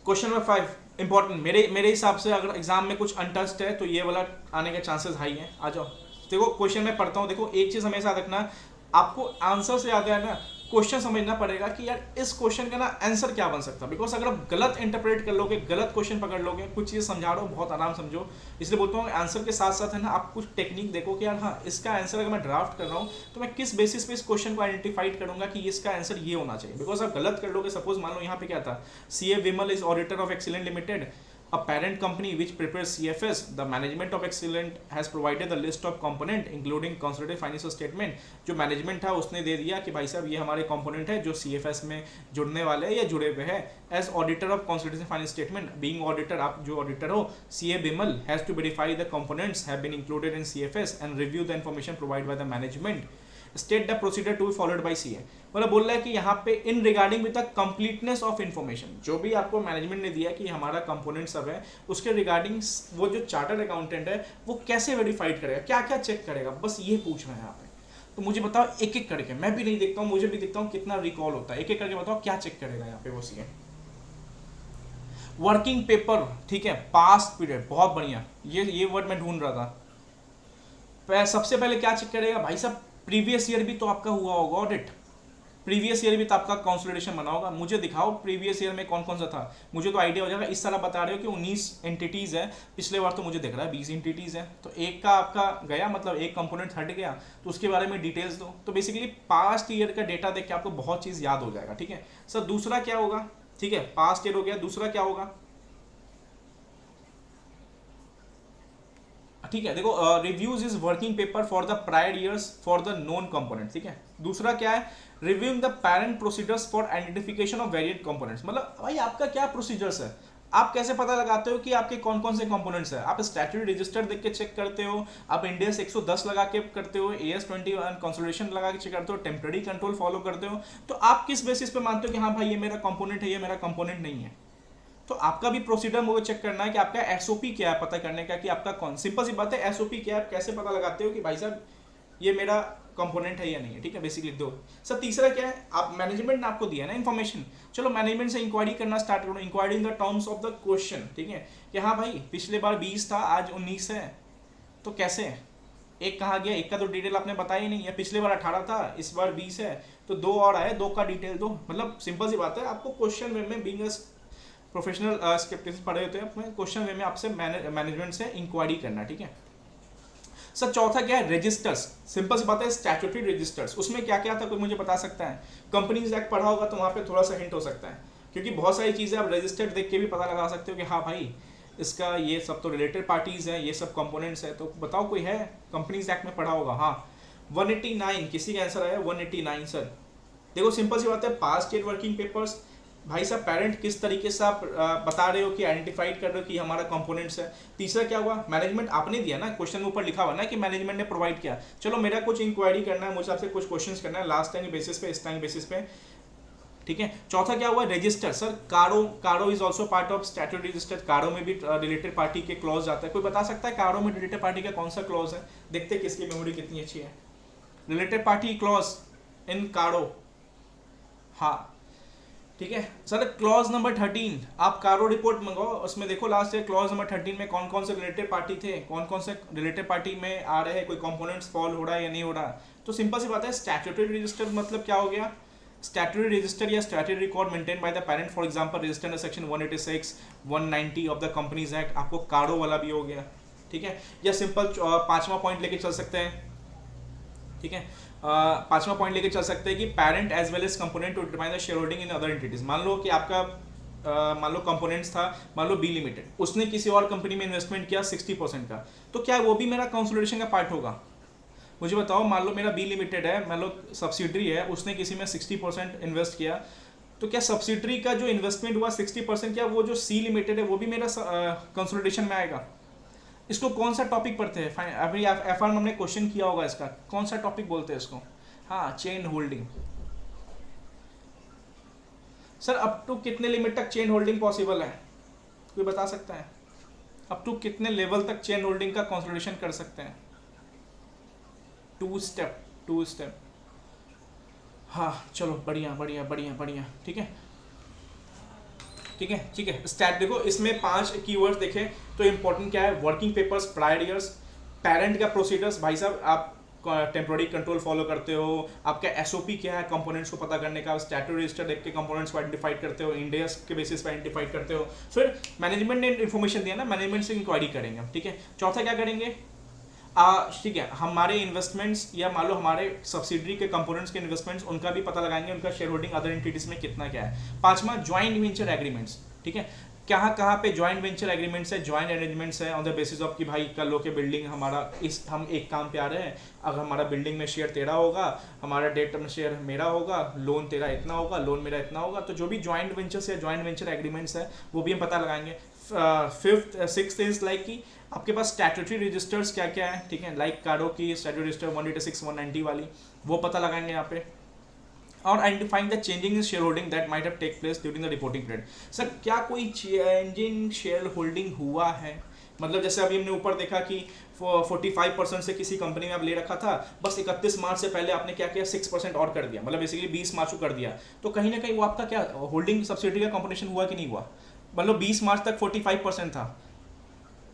क्वेश्चन नंबर 5 इंपॉर्टेंट, मेरे हिसाब से अगर एग्जाम में कुछ अनटच्ड है तो ये वाला आने के चांसेस हाई हैं। आ जाओ देखो, क्वेश्चन मैं पढ़ता हूँ, देखो एक चीज़ हमेशा रखना, आपको आंसर से आता है ना, क्वेश्चन समझना पड़ेगा कि यार इस क्वेश्चन का ना आंसर क्या बन सकता है, बिकॉज अगर आप गलत इंटरप्रेट कर लोगे, गलत क्वेश्चन पकड़ लोगे, कुछ चीज़ समझा रहा हूँ बहुत आराम समझो, इसलिए बोलता हूँ आंसर के साथ साथ है ना आप कुछ टेक्निक देखो कि यार हाँ इसका आंसर अगर मैं ड्राफ्ट कर रहा हूँ तो मैं किस बेसिस पे इस क्वेश्चन को आइडेंटिफाइड करूंगा कि इसका आंसर ये होना चाहिए। बिकॉज आप गलत कर लोगे, सपोज मान लो यहाँ पे क्या था, CA Vimal is auditor of excellent limited, a parent company which prepares CFS. The management of Excellent has provided the list of component including consolidated financial statement. जो मैनेजमेंट था उसने दे दिया कि भाई साहब ये हमारे कंपोनेंट है जो CFS में जुड़ने वाले हैं या जुड़े हुए हैं। As auditor of consolidated financial statement, being auditor, आप जो ऑडिटर हो, CA Bimal has to verify the components have been included in CFS and review the information provided by the management. State the procedure to be followed by CA। मतलब बोल रहा है कि यहाँ पे इन regarding with the completeness of information, जो भी आपको मैनेजमेंट ने दिया कि हमारा कंपोनेंट सब है, उसके रिगार्डिंग वो जो चार्टर्ड अकाउंटेंट है वो कैसे वेरीफाइड करेगा, क्या क्या चेक करेगा, बस ये पूछ रहे हैं यहाँ पे। तो मुझे बताओ एक एक करके, मैं भी नहीं देखता हूँ, मुझे भी देखता हूँ कितना रिकॉल होता है, एक एक करके बताओ क्या चेक करेगा यहाँ पे वो CA। वर्किंग पेपर, ठीक है, पास्ट पीरियड, बहुत बढ़िया, ये वर्ड मैं ढूंढ रहा था। सबसे पहले क्या चेक करेगा भाई साहब, प्रीवियस ईयर भी तो आपका हुआ होगा ऑडिट, प्रीवियस ईयर भी तो आपका कंसोलिडेशन बना होगा, मुझे दिखाओ प्रीवियस ईयर में कौन कौन सा था, मुझे तो आइडिया हो जाएगा। इस तरह बता रहे हो कि 19 एंटिटीज़ है, पिछले बार तो मुझे दिख रहा है 20 एंटिटीज़ है, तो एक का आपका गया, मतलब एक कंपोनेंट हट गया, तो उसके बारे में डिटेल्स दो। तो बेसिकली पास्ट ईयर का डेटा देख के आपको बहुत चीज़ याद हो जाएगा, ठीक है सर। दूसरा क्या होगा, ठीक है पास्ट ईयर हो गया, दूसरा क्या होगा, ठीक है देखो, reviews is working paper for the prior years for the known component, ठीक है। दूसरा क्या है, reviewing the parent procedures for identification of variant components, मतलब भाई आपका क्या प्रोसीजर्स है, आप कैसे पता लगाते हो कि आपके कौन कौन से कंपोनेंट्स है, आप स्टैट्यूटरी रजिस्टर देख के चेक करते हो, आप इंडियस 110 लगा के करते हो, AS21 कंसोलिडेशन लगा के चेक करते हो, टेम्पररी कंट्रोल फॉलो करते हो, तो आप किस बेसिस पे मानते हो कि हाँ भाई ये मेरा कंपोनेंट है, ये मेरा कंपोनेंट नहीं है। तो आपका भी प्रोसीजर मुझे चेक करना है कि आपका एसओपी क्या है, पता करने का कि आपका कौन, सिंपल सी बात है एसओपी क्या है, आप कैसे पता लगाते हो कि भाई साहब ये मेरा कंपोनेंट है या नहीं है, ठीक है बेसिक लिख दो। सर तीसरा क्या है, आप मैनेजमेंट ने आपको दिया ना इन्फॉर्मेशन, चलो मैनेजमेंट से इंक्वायरी करना स्टार्ट करो, inquiry in the terms of the question, ठीक है कि हाँ भाई पिछले बार 20 था आज 19 है, तो कैसे है, एक कहा गया, एक का तो डिटेल आपने बताया ही नहीं, या पिछले बार 18 था इस बार 20 है, तो दो और आए, दो का डिटेल दो, मतलब सिंपल सी बात है। आपको क्वेश्चन वे में बीइंग प्रोफेशनल स्केप्टिक्स पढ़े होते हैं अपने, क्वेश्चन वे में आपसे मैनेजमेंट से इंक्वायरी करना, ठीक है सर। चौथा क्या है, रजिस्टर्स, सिंपल सी बात है स्टैट्यूटरी रजिस्टर्स, उसमें क्या क्या था कोई मुझे बता सकता है, कंपनीज एक्ट पढ़ा होगा तो वहाँ पे थोड़ा सा हिंट हो सकता है, क्योंकि बहुत सारी चीज़ें आप रजिस्टर्ड देख के भी पता लगा सकते हो कि हाँ भाई इसका ये सब तो रिलेटेड पार्टीज हैं, ये सब कंपोनेंट्स है, तो बताओ कोई है कंपनीज एक्ट में पढ़ा होगा। हाँ 189, किसी का आंसर आया 189 सर। देखो सिंपल सी बात है, पास्ट ईयर वर्किंग पेपर्स, भाई साहब पेरेंट किस तरीके से आप बता रहे हो कि आइडेंटिफाइड कर रहे हो कि हमारा कंपोनेंट्स है। तीसरा क्या हुआ, मैनेजमेंट आपने दिया ना, क्वेश्चन के ऊपर लिखा हुआ ना कि मैनेजमेंट ने प्रोवाइड किया, चलो मेरा कुछ इंक्वायरी करना है, मुझे आपसे कुछ क्वेश्चंस करना है लास्ट टाइम बेसिस पे, इस टाइम बेसिस पे, ठीक है। चौथा क्या हुआ, रजिस्टर, सर कारो is also part of statutory register, कारो में भी रिलेटेड पार्टी के क्लॉज आता है, कोई बता सकता है कारो में रिलेटेड पार्टी का कौन सा क्लॉज है, देखते किसकी मेमोरी कितनी अच्छी है, रिलेटेड पार्टी क्लॉज इन कारो, हाँ ठीक है सर। क्लॉज नंबर 13, आप कारो रिपोर्ट मंगाओ, उसमें देखो लास्ट ईयर क्लॉज नंबर 13 में कौन कौन से रिलेटेड पार्टी थे, कौन कौन से रिलेटेड पार्टी में आ रहे हैं, कोई कंपोनेंट्स फॉल हो रहा है या नहीं हो रहा है। तो सिंपल सी बात है, स्टैट्यूटरी रजिस्टर मतलब क्या हो गया, स्टैट्यूटरी रजिस्टर या statutory record maintain by the parent, for example register under section 186 190 of the companies act, आपको कारो वाला भी हो गया, ठीक है। या सिंपल पांचवा पॉइंट लेके चल सकते हैं, ठीक है पांचवा पॉइंट लेके चल सकते हैं कि parent as well as component to determine the share holding in other entities. मान लो कि आपका मान लो कंपोनेंट्स था, मान लो बी लिमिटेड, उसने किसी और कंपनी में इन्वेस्टमेंट किया 60% का, तो क्या वो भी मेरा कंसोलिडेशन का पार्ट होगा, मुझे बताओ। मान लो मेरा बी लिमिटेड है, मान लो सब्सिडरी है, उसने किसी में 60% इन्वेस्ट किया, तो क्या सब्सिडरी का जो इन्वेस्टमेंट हुआ 60%, क्या वो जो सी लिमिटेड है वो भी मेरा कंसोलिडेशन में आएगा। इसको कौन सा टॉपिक पढ़ते हैं, अभी एफ आर हमने क्वेश्चन किया होगा इसका, कौन सा टॉपिक बोलते हैं इसको, हाँ chain holding. Sir up to कितने लिमिट तक चेन होल्डिंग पॉसिबल है, कोई बता सकता है, अप टू कितने लेवल तक चेन होल्डिंग का कंसोलिडेशन कर सकते हैं। 2 स्टेप, हाँ चलो बढ़िया बढ़िया बढ़िया बढ़िया, ठीक है ठीक है ठीक है। स्टैट देखो, इसमें 5 कीवर्ड्स देखें तो इंपॉर्टेंट क्या है, working papers, prior years, parent का प्रोसीडर्स, भाई साहब आप टेम्पोररी कंट्रोल फॉलो करते हो, आपका एसओपी क्या है कंपोनेंट्स को पता करने का, स्टैट्यूटरी रजिस्टर देख के कंपोनेंट्स को आइडेंटिफाइड करते हो, इंडियस के बेसिस पे आइडेंटिफाइड करते हो। फिर मैनेजमेंट ने इन्फॉर्मेशन दिया ना, मैनेजमेंट से इंक्वायरी करेंगे, ठीक है। चौथा क्या करेंगे, ठीक है हमारे इन्वेस्टमेंट्स या मान लो हमारे सब्सिडरी के कंपोनेंट्स के इन्वेस्टमेंट्स, उनका भी पता लगाएंगे, उनका शेयर होल्डिंग अदर एंटिटीज में कितना क्या है। पांचवा ज्वाइंट वेंचर एग्रीमेंट्स, ठीक है, कहाँ कहाँ पे ज्वाइंट वेंचर एग्रीमेंट्स है, ज्वाइंट अरेंजमेंट्स है ऑन द बेसिस ऑफ कि भाई कल लो के बिल्डिंग हमारा इस हम एक काम पे आ रहे हैं, अगर हमारा बिल्डिंग में शेयर तेरा होगा, हमारा डेट में शेयर मेरा होगा, लोन तेरा इतना होगा, लोन मेरा इतना होगा, तो जो भी ज्वाइंट वेंचर्स या ज्वाइंट वेंचर एग्रीमेंट्स है वो भी हम पता लगाएंगे। फिफ्थ सिक्स इज लाइक कि आपके पास स्टैट्यूटरी रजिस्टर्स क्या क्या है, ठीक है, लाइक कारो की स्टैट्यूटरी रजिस्टर 186 190 वाली, वो पता लगाएंगे यहाँ पे। और identifying the changing in share holding that might have take place during the reporting period. Sir क्या कोई चेंजिंग शेयर होल्डिंग हुआ है, मतलब जैसे अभी हमने ऊपर देखा कि 45% से किसी कंपनी में आप ले रखा था, बस 31 मार्च से पहले आपने क्या किया 6% और कर दिया, मतलब बेसिकली 20 मार्च को कर दिया, तो कहीं ना कहीं वो आपका क्या होल्डिंग सब्सिडी का कॉम्बिनेशन हुआ कि नहीं हुआ, मतलब 20 मार्च तक 45% था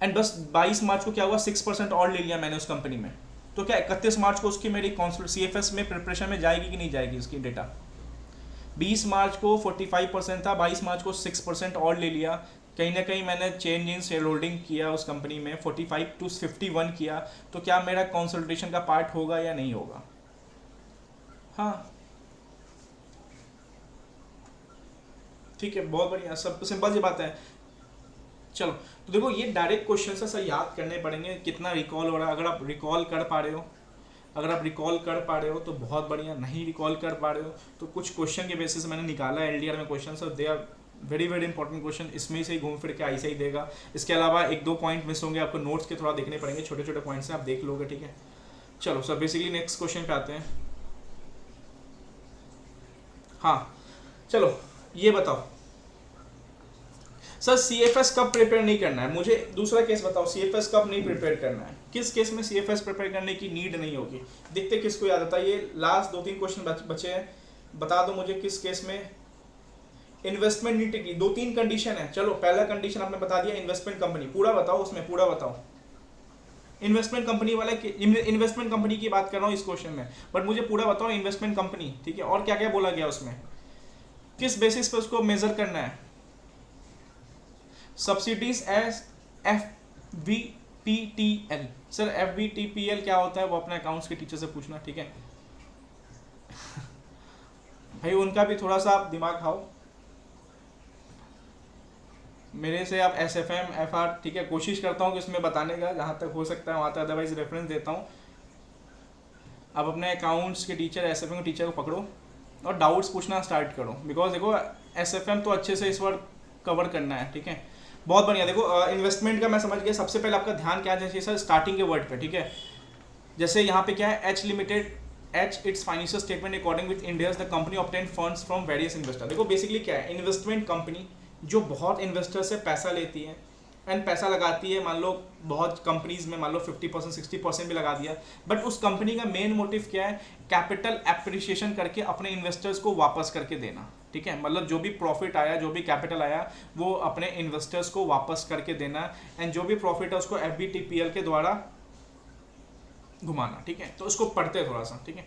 एंड बस 22 मार्च को क्या हुआ 6% और ले लिया मैंने उस कंपनी में, तो क्या 31 मार्च को उसकी मेरी CFS में प्रिपरेशन में जाएगी कि नहीं जाएगी उसकी डेटा। 20 मार्च को 45% था, 22 मार्च को 6% और ले लिया, कहीं ना कहीं मैंने चेंज इन शेयर होल्डिंग किया उस कंपनी में, 45 to 51 किया, तो क्या मेरा कंसोलिडेशन का पार्ट होगा या नहीं होगा? हाँ ठीक है, बहुत बढ़िया, सब सिंपल सी बात है। चलो तो देखो ये डायरेक्ट क्वेश्चन है सर, याद करने पड़ेंगे, कितना रिकॉल हो रहा है। अगर आप रिकॉल कर पा रहे हो, अगर आप रिकॉल कर पा रहे हो तो बहुत बढ़िया, नहीं रिकॉल कर पा रहे हो तो कुछ क्वेश्चन के बेसिस मैंने निकाला है LDR में question, sir they are very very important question, इसमें से ही घूम फिर के ऐसे ही देगा। इसके अलावा 1-2 पॉइंट मिस होंगे, आपको नोट्स के थोड़ा देखने पड़ेंगे, छोटे छोटे पॉइंट्स हैं, आप देख लोगे, ठीक है। चलो सर बेसिकली नेक्स्ट क्वेश्चन पे आते हैं। हाँ चलो ये बताओ सर CFS कब प्रिपेयर नहीं करना है, मुझे दूसरा केस बताओ, CFS कब नहीं प्रिपेयर करना है, किस केस में CFS प्रिपेयर करने की नीड नहीं होगी। देखते किसको याद आता है, ये लास्ट 2-3 क्वेश्चन बचे हैं, बता दो मुझे किस केस में इन्वेस्टमेंट नीड की। 2-3 कंडीशन है, चलो पहला कंडीशन आपने बता दिया इन्वेस्टमेंट कंपनी, पूरा बताओ उसमें, पूरा बताओ। इन्वेस्टमेंट कंपनी वाला, इन्वेस्टमेंट कंपनी की बात कर रहा हूँ इस क्वेश्चन में, बट मुझे पूरा बताओ इन्वेस्टमेंट कंपनी, ठीक है। और क्या क्या बोला गया उसमें, किस बेसिस पे उसको मेजर करना है। Subsidies as FVTPL, sir FVTPL क्या होता है वो अपने अकाउंट्स के टीचर से पूछना, ठीक है भाई उनका भी थोड़ा सा आप दिमाग खाओ, मेरे से आप SFM FR, ठीक है, कोशिश करता हूँ कि उसमें बताने का जहाँ तक हो सकता है वहाँ तक, अदरवाइज रेफरेंस देता हूँ। आप अपने अकाउंट्स के टीचर SFM के टीचर को पकड़ो और डाउट्स पूछना स्टार्ट करो, बिकॉज देखो SFM तो अच्छे से इस बार कवर करना है, ठीक है। बहुत बढ़िया, देखो इन्वेस्टमेंट का मैं समझ गया। सबसे पहले आपका ध्यान क्या चाहिए सर, स्टार्टिंग के वर्ड पे, ठीक है। जैसे यहाँ पे क्या है, H limited, H it's financial statement according with India's the company obtain funds from various investor. देखो बेसिकली क्या है, इन्वेस्टमेंट कंपनी जो बहुत इन्वेस्टर से पैसा लेती है एंड पैसा लगाती है, मान लो बहुत कंपनीज में मान लो 50% 60% भी लगा दिया, बट उस कंपनी का मेन मोटिव क्या है, कैपिटल एप्रिसिएशन करके अपने इन्वेस्टर्स को वापस करके देना, ठीक है। मतलब जो भी प्रॉफिट आया, जो भी कैपिटल आया, वो अपने इन्वेस्टर्स को वापस करके देना, एंड जो भी प्रॉफिट है उसको FVTPL के द्वारा घुमाना, ठीक है। तो उसको पढ़ते हैं थोड़ा सा, ठीक है।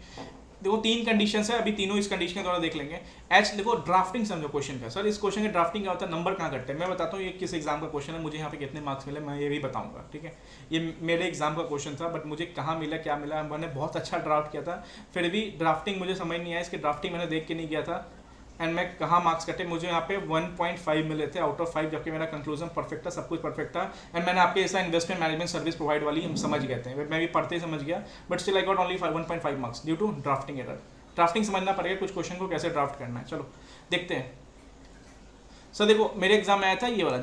देखो 3 कंडीशंस है, अभी तीनों इस कंडीशन के द्वारा देख लेंगे। H देखो ड्राफ्टिंग समझो क्वेश्चन का, सर इस क्वेश्चन के ड्राफ्टिंग क्या होता है, नंबर कहाँ कटते हैं, मैं बताता हूँ ये किस एग्जाम का क्वेश्चन है, मुझे यहाँ पे कितने मार्क्स मिले मैं ये भी बताऊंगा, ठीक है। ये मेरे एग्जाम का क्वेश्चन था, बट मुझे कहाँ मिला क्या मिला, मैंने बहुत अच्छा ड्राफ्ट किया था, फिर भी ड्राफ्टिंग मुझे समझ नहीं आया, इसकी ड्राफ्टिंग मैंने देख के नहीं किया था, एंड मैं कहाँ मार्क्स कटे, मुझे यहाँ पे 1.5 मिले थे आउट ऑफ 5, जबकि मेरा कंक्लूजन परफेक्ट था, सब कुछ परफेक्ट था, एंड मैंने आपके ऐसा इन्वेस्टमेंट मैनेजमेंट सर्विस प्रोवाइड वाली हम समझ गए थे, मैं भी पढ़ते ही समझ गया, but still I got only 1.5 marks due to drafting error. Drafting समझना पड़ेगा, कुछ क्वेश्चन को कैसे ड्राफ्ट करना है। चलो देखते हैं सर। देखो मेरे एग्जाम में आया था ये वाला,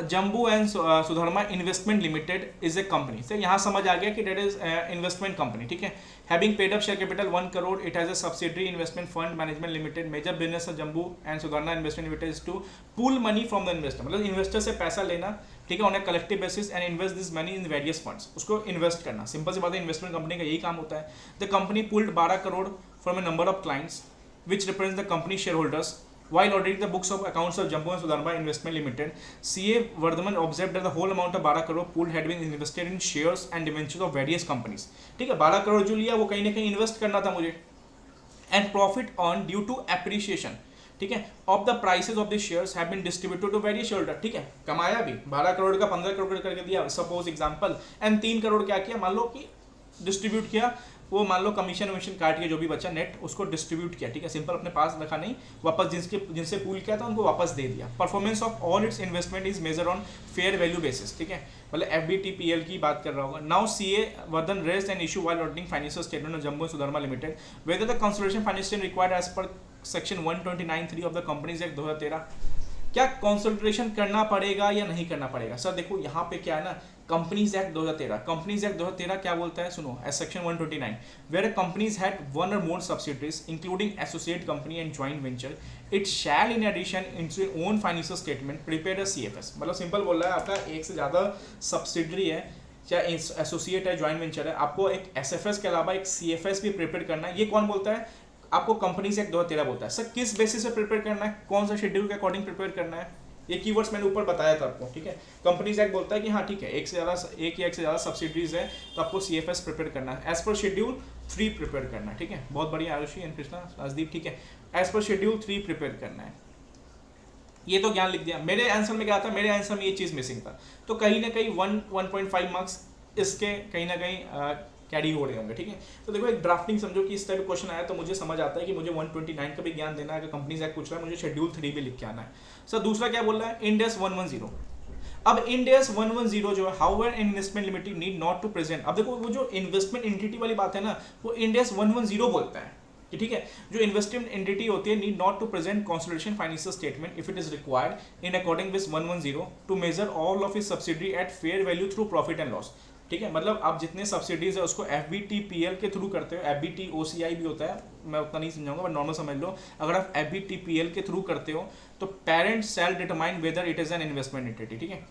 Jambu and Sudharma investment limited is a company, sir यहाँ समझ आ गया कि डेट इज इन्वेस्टमेंट कंपनी, ठीक है। Having paid up share capital 1 crore, it has a subsidiary investment fund management limited, major business Jambu and Sudharma investment limited is to pool money from the investor, मतलब investor से पैसा लेना, ठीक है, on a collective basis and invest this money in various funds, उसको invest करना, simple सी बात है, इन्वेस्टमेंट कंपनी का यही काम होता है। The company pulled 12 crore from A number of clients which represents the company shareholders while auditing the books of accounts of Jumbo and Sudharma Investment Limited. CA Vardhaman observed that the whole amount of 12 crore pool had been invested in shares and debentures of various companies, ठीक है। 12 करोड़ जो लिया वो कहीं ना कहीं invest करना था मुझे, and profit on due to appreciation, ठीक है, of the prices of the shares have been distributed to various shareholders, ठीक है। कमाया भी 12 करोड़ का 15 करोड़ करके दिया सपोज एग्जांपल, एंड 3 करोड़ क्या किया, मान लो कि डिस्ट्रीब्यूट किया, वो मान लो कमीशन वमीशन काट के जो भी बचा नेट उसको डिस्ट्रीब्यूट किया, ठीक है, सिंपल अपने पास रखा नहीं, वापस जिनसे पूल किया था उनको वापस दे दिया। Performance of all its investment is measure on fair value basis, ठीक है, मतलब FVTPL की बात कर रहा होगा। Now CA Vardhan raised an issue while auditing financial statement of Jambo Sudharma limited whether the consolidation financial required as per section 129(3) of the companies act 2013, क्या consolidation करना पड़ेगा या नहीं करना पड़ेगा। सर देखो यहाँ पे क्या है ना, कंपनीज एक्ट 2013, कंपनीज एक्ट 2013 क्या बोलता है, सुनो, as section 129 where companies had one or more subsidiaries including associate company and joint venture, it shall in addition into own financial statement prepare a CFS, मतलब सिंपल बोल रहा है आपका एक से ज़्यादा सब्सिडरी है, चाहे एसोसिएट है, जॉइंट वेंचर है, आपको एक SFS के अलावा एक CFS भी प्रिपेयर करना है। ये कौन बोलता है, आपको कंपनीज एक्ट 2013 बोलता है। सर किस बेसिस पे प्रिपेयर करना है, कौन सा शेड्यूल के अकॉर्डिंग प्रिपेयर करना है, ये कीवर्ड्स मैंने ऊपर बताया था आपको, ठीक है। कंपनीज एक्ट बोलता है कि हाँ ठीक है, एक या एक से ज़्यादा सब्सिडीज है तो आपको CFS प्रिपेयर करना है, एज पर शेड्यूल 3 प्रिपेयर करना है, ठीक है। बहुत बढ़िया आयुषी एंड कृष्णा राजदीप, ठीक है, एज पर शेड्यूल 3 प्रिपेयर करना है। ये तो ज्ञान लिख दिया। मेरे आंसर में क्या था, मेरे आंसर में ये चीज़ मिसिंग था, तो कहीं ना कहीं 1.5 मार्क्स इसके कहीं ना कहीं कैरी हो रहे होंगे, ठीक है। तो देखो एक ड्राफ्टिंग समझो कि इस टाइप क्वेश्चन आया तो मुझे समझ आता है कि मुझे 129 का भी ज्ञान देना है, अगर कंपनीज एक्ट पूछ रहा है मुझे शेड्यूल 3 भी लिख के आना है। सर दूसरा क्या बोल रहा है, इंड AS 110। अब इंड AS 110 जो है, however investment limited need not to present. अब देखो वो जो इन्वेस्टमेंट एंटिटी वाली बात है ना, वो इंड AS 110 बोलता है कि ठीक है, जो इन्वेस्टमेंट एंटिटी होती है need not to present consolidation financial statement if it is required in according with 110 to measure all of its subsidy at fair value through profit and loss, ठीक है। मतलब आप जितने सब्सिडीज है उसको FBTPL के थ्रू करते हो, FBT OCI भी होता है, मैं उतना नहीं समझाऊंगा बट नॉर्मल समझ लो। अगर आप FBTPL के थ्रू करते हो तो parent shall determine whether it is an investment entity, ठीक है।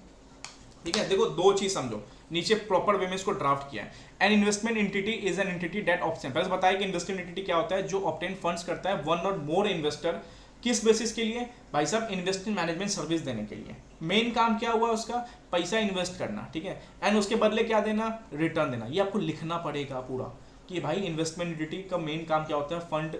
ठीक है, देखो दो चीज समझो, नीचे प्रॉपर वे में इसको ड्राफ्ट किया है। N investment entity is an entity that option, पहले बताया कि इन्वेस्टमेंट एंटिटी क्या होता है, जो ऑब्टेन फंड्स करता है वन और मोर इन्वेस्टर, किस बेसिस के लिए भाई साहब, इन्वेस्टमेंट मैनेजमेंट सर्विस देने के लिए। मेन काम क्या हुआ उसका, पैसा इन्वेस्ट करना, ठीक है, एंड उसके बदले क्या देना, रिटर्न देना। ये आपको लिखना पड़ेगा पूरा कि भाई इन्वेस्टमेंट एंटिटी का मेन काम क्या होता है, फंड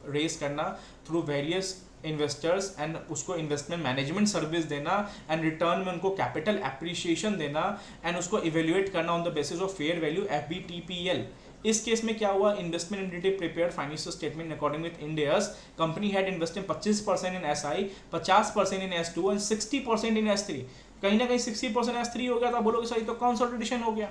रेस करना थ्रू वेरियस इन्वेस्टर्स एंड उसको इन्वेस्टमेंट मैनेजमेंट सर्विस देना एंड रिटर्न में उनको कैपिटल एप्रिसिएशन देना एंड उसको इवेल्युएट करना on the basis of fair value FBTPL। इस केस में क्या हुआ, investment entity prepare financial statement according with Ind AS, company had invested 25% in SI, 50% in S2 and 60% in S3। कहीं ना कहीं 60% S3 हो गया था, बोलोगे सर ये तो कंसोलिडेशन हो गया।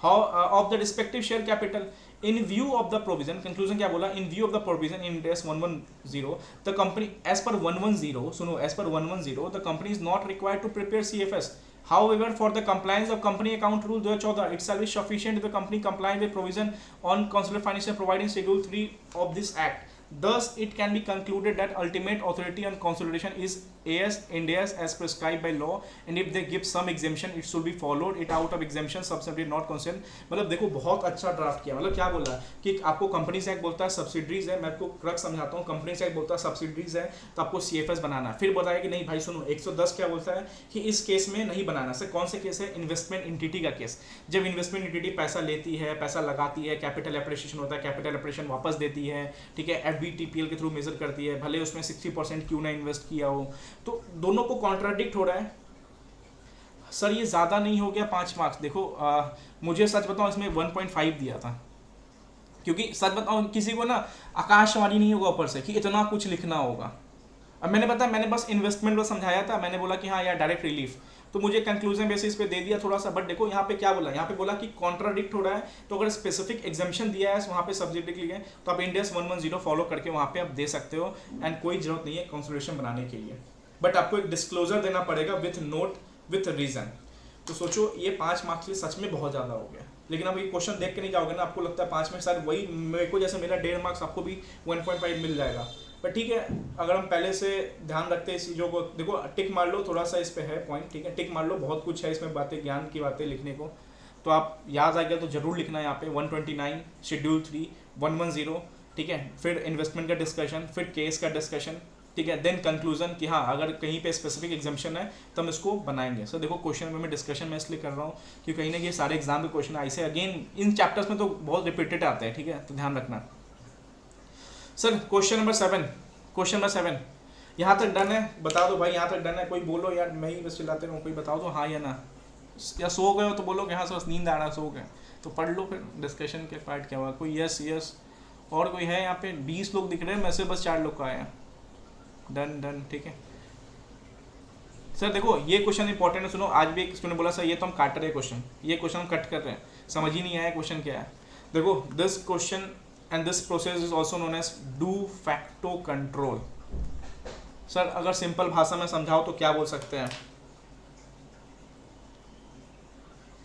How of the respective share capital in view of the provision, conclusion क्या बोला, in view of the provision in Ind AS 110 the company as per 110 सुनो, as per 110 the company is not required to prepare CFS. However, for the compliance of company account rule 2014 it shall be sufficient if the company comply with provision on consolidated financial providing schedule 3 of this act. Thus, it can be concluded that ultimate authority on consolidation is Ind AS as prescribed by law, and if they give some exemption, it should be followed. It out of exemption, subsidiary not concerned. मतलब देखो बहुत अच्छा draft किया। मतलब क्या बोल रहा है कि आपको कंपनीज एक्ट बोलता है सब्सिडरीज है, मैं आपको क्रक समझाता हूँ, कंपनीज एक्ट बोलता है सब्सिडरीज है तो आपको CFS बनाना है। फिर बताया कि नहीं भाई सुनो, 110 क्या बोलता है कि इस केस में नहीं बनाना। सर कौन से केस है, इन्वेस्टमेंट एंटिटी का केस, जब इन्वेस्टमेंट एंटिटी पैसा लेती है, पैसा लगाती है, कैपिटल एप्रिसिएशन होता है, कैपिटल एप्रिसिएशन वापस देती है, ठीक है, FBTPL के थ्रू मेजर करती है, भले उसमें 60% क्यों ना इन्वेस्ट किया हो। तो दोनों को कॉन्ट्राडिक्ट हो रहा है। सर ये ज़्यादा नहीं हो गया 5 मार्क्स, देखो मुझे सच बताऊं इसमें 1.5 दिया था, क्योंकि सच बताऊं किसी को ना आकाशवाणी नहीं होगा ऊपर से कि इतना कुछ लिखना होगा। अब मैंने बस इन्वेस्टमेंट को समझाया था, मैंने बोला कि हाँ यार डायरेक्ट रिलीफ, तो मुझे कंक्लूजन बेसिस पे दे दिया थोड़ा सा। बट देखो यहाँ पे क्या बोला, यहाँ पे बोला कि कॉन्ट्राडिक्ट हो रहा है, तो अगर स्पेसिफिक एग्जाम्पशन दिया है वहाँ पे सब्जेक्ट लिखे तो आप इंड AS 110 फॉलो करके वहाँ पे आप दे सकते हो, एंड कोई जरूरत नहीं है कंसोलिडेशन बनाने के लिए, बट आपको एक डिस्क्लोजर देना पड़ेगा विथ नोट विथ रीजन। तो सोचो ये 5 मार्क्स के लिए सच में बहुत ज़्यादा हो गया। लेकिन अब ये क्वेश्चन देख के नहीं जाओगे ना, आपको लगता है 5 में शायद वही मेरे को जैसे मिला 1.5 मार्क्स, आपको भी 1.5 मिल जाएगा। पर ठीक है, अगर हम पहले से ध्यान रखते हैं इस चीज़ों को, देखो टिक मार लो, थोड़ा सा इस पे है पॉइंट, ठीक है, टिक मार लो, बहुत कुछ है इसमें बातें, ज्ञान की बातें लिखने को, तो आप याद आ गया तो जरूर लिखना है यहाँ पे 129, शेड्यूल 3, 110, ठीक है, फिर इन्वेस्टमेंट का डिस्कशन, फिर केस का डिस्कशन, ठीक है, देन कंक्लूजन कि हाँ अगर कहीं पे स्पेसिफिक एग्जाम्पशन है तो हम इसको बनाएंगे। सर देखो क्वेश्चन में मैं डिस्कशन में इसलिए कर रहा हूँ कि कहीं ना ये सारे एग्जाम के क्वेश्चन ऐसे अगेन इन चैप्टर्स में तो बहुत रिपीटेड आते हैं, ठीक है, तो ध्यान रखना। सर क्वेश्चन नंबर 7 यहाँ तक डन है, बता दो भाई यहाँ तक डन है, कोई बोलो यार, मैं ही बस चिल्लाते रहूँ, कोई बताओ तो हाँ या ना, या सो गए हो तो बोलो कि हाँ सर बस नींद आ रहा, सो गए तो पढ़ लो, फिर डिस्कशन के पार्ट क्या हुआ, कोई यस और कोई है यहाँ पे, 20 लोग दिख रहे हैं, मैं से बस 4 लोग का आया, डन, ठीक है। सर देखो ये क्वेश्चन इंपॉर्टेंट है, सुनो, आज भी एक स्टूडेंट बोला सर ये तो हम काट रहे हैं क्वेश्चन, ये क्वेश्चन हम कट कर रहे हैं, समझ ही नहीं आया क्वेश्चन क्या है। देखो this question and this process is also known as de facto control. Sir अगर सिंपल भाषा में समझाओ तो क्या बोल सकते हैं,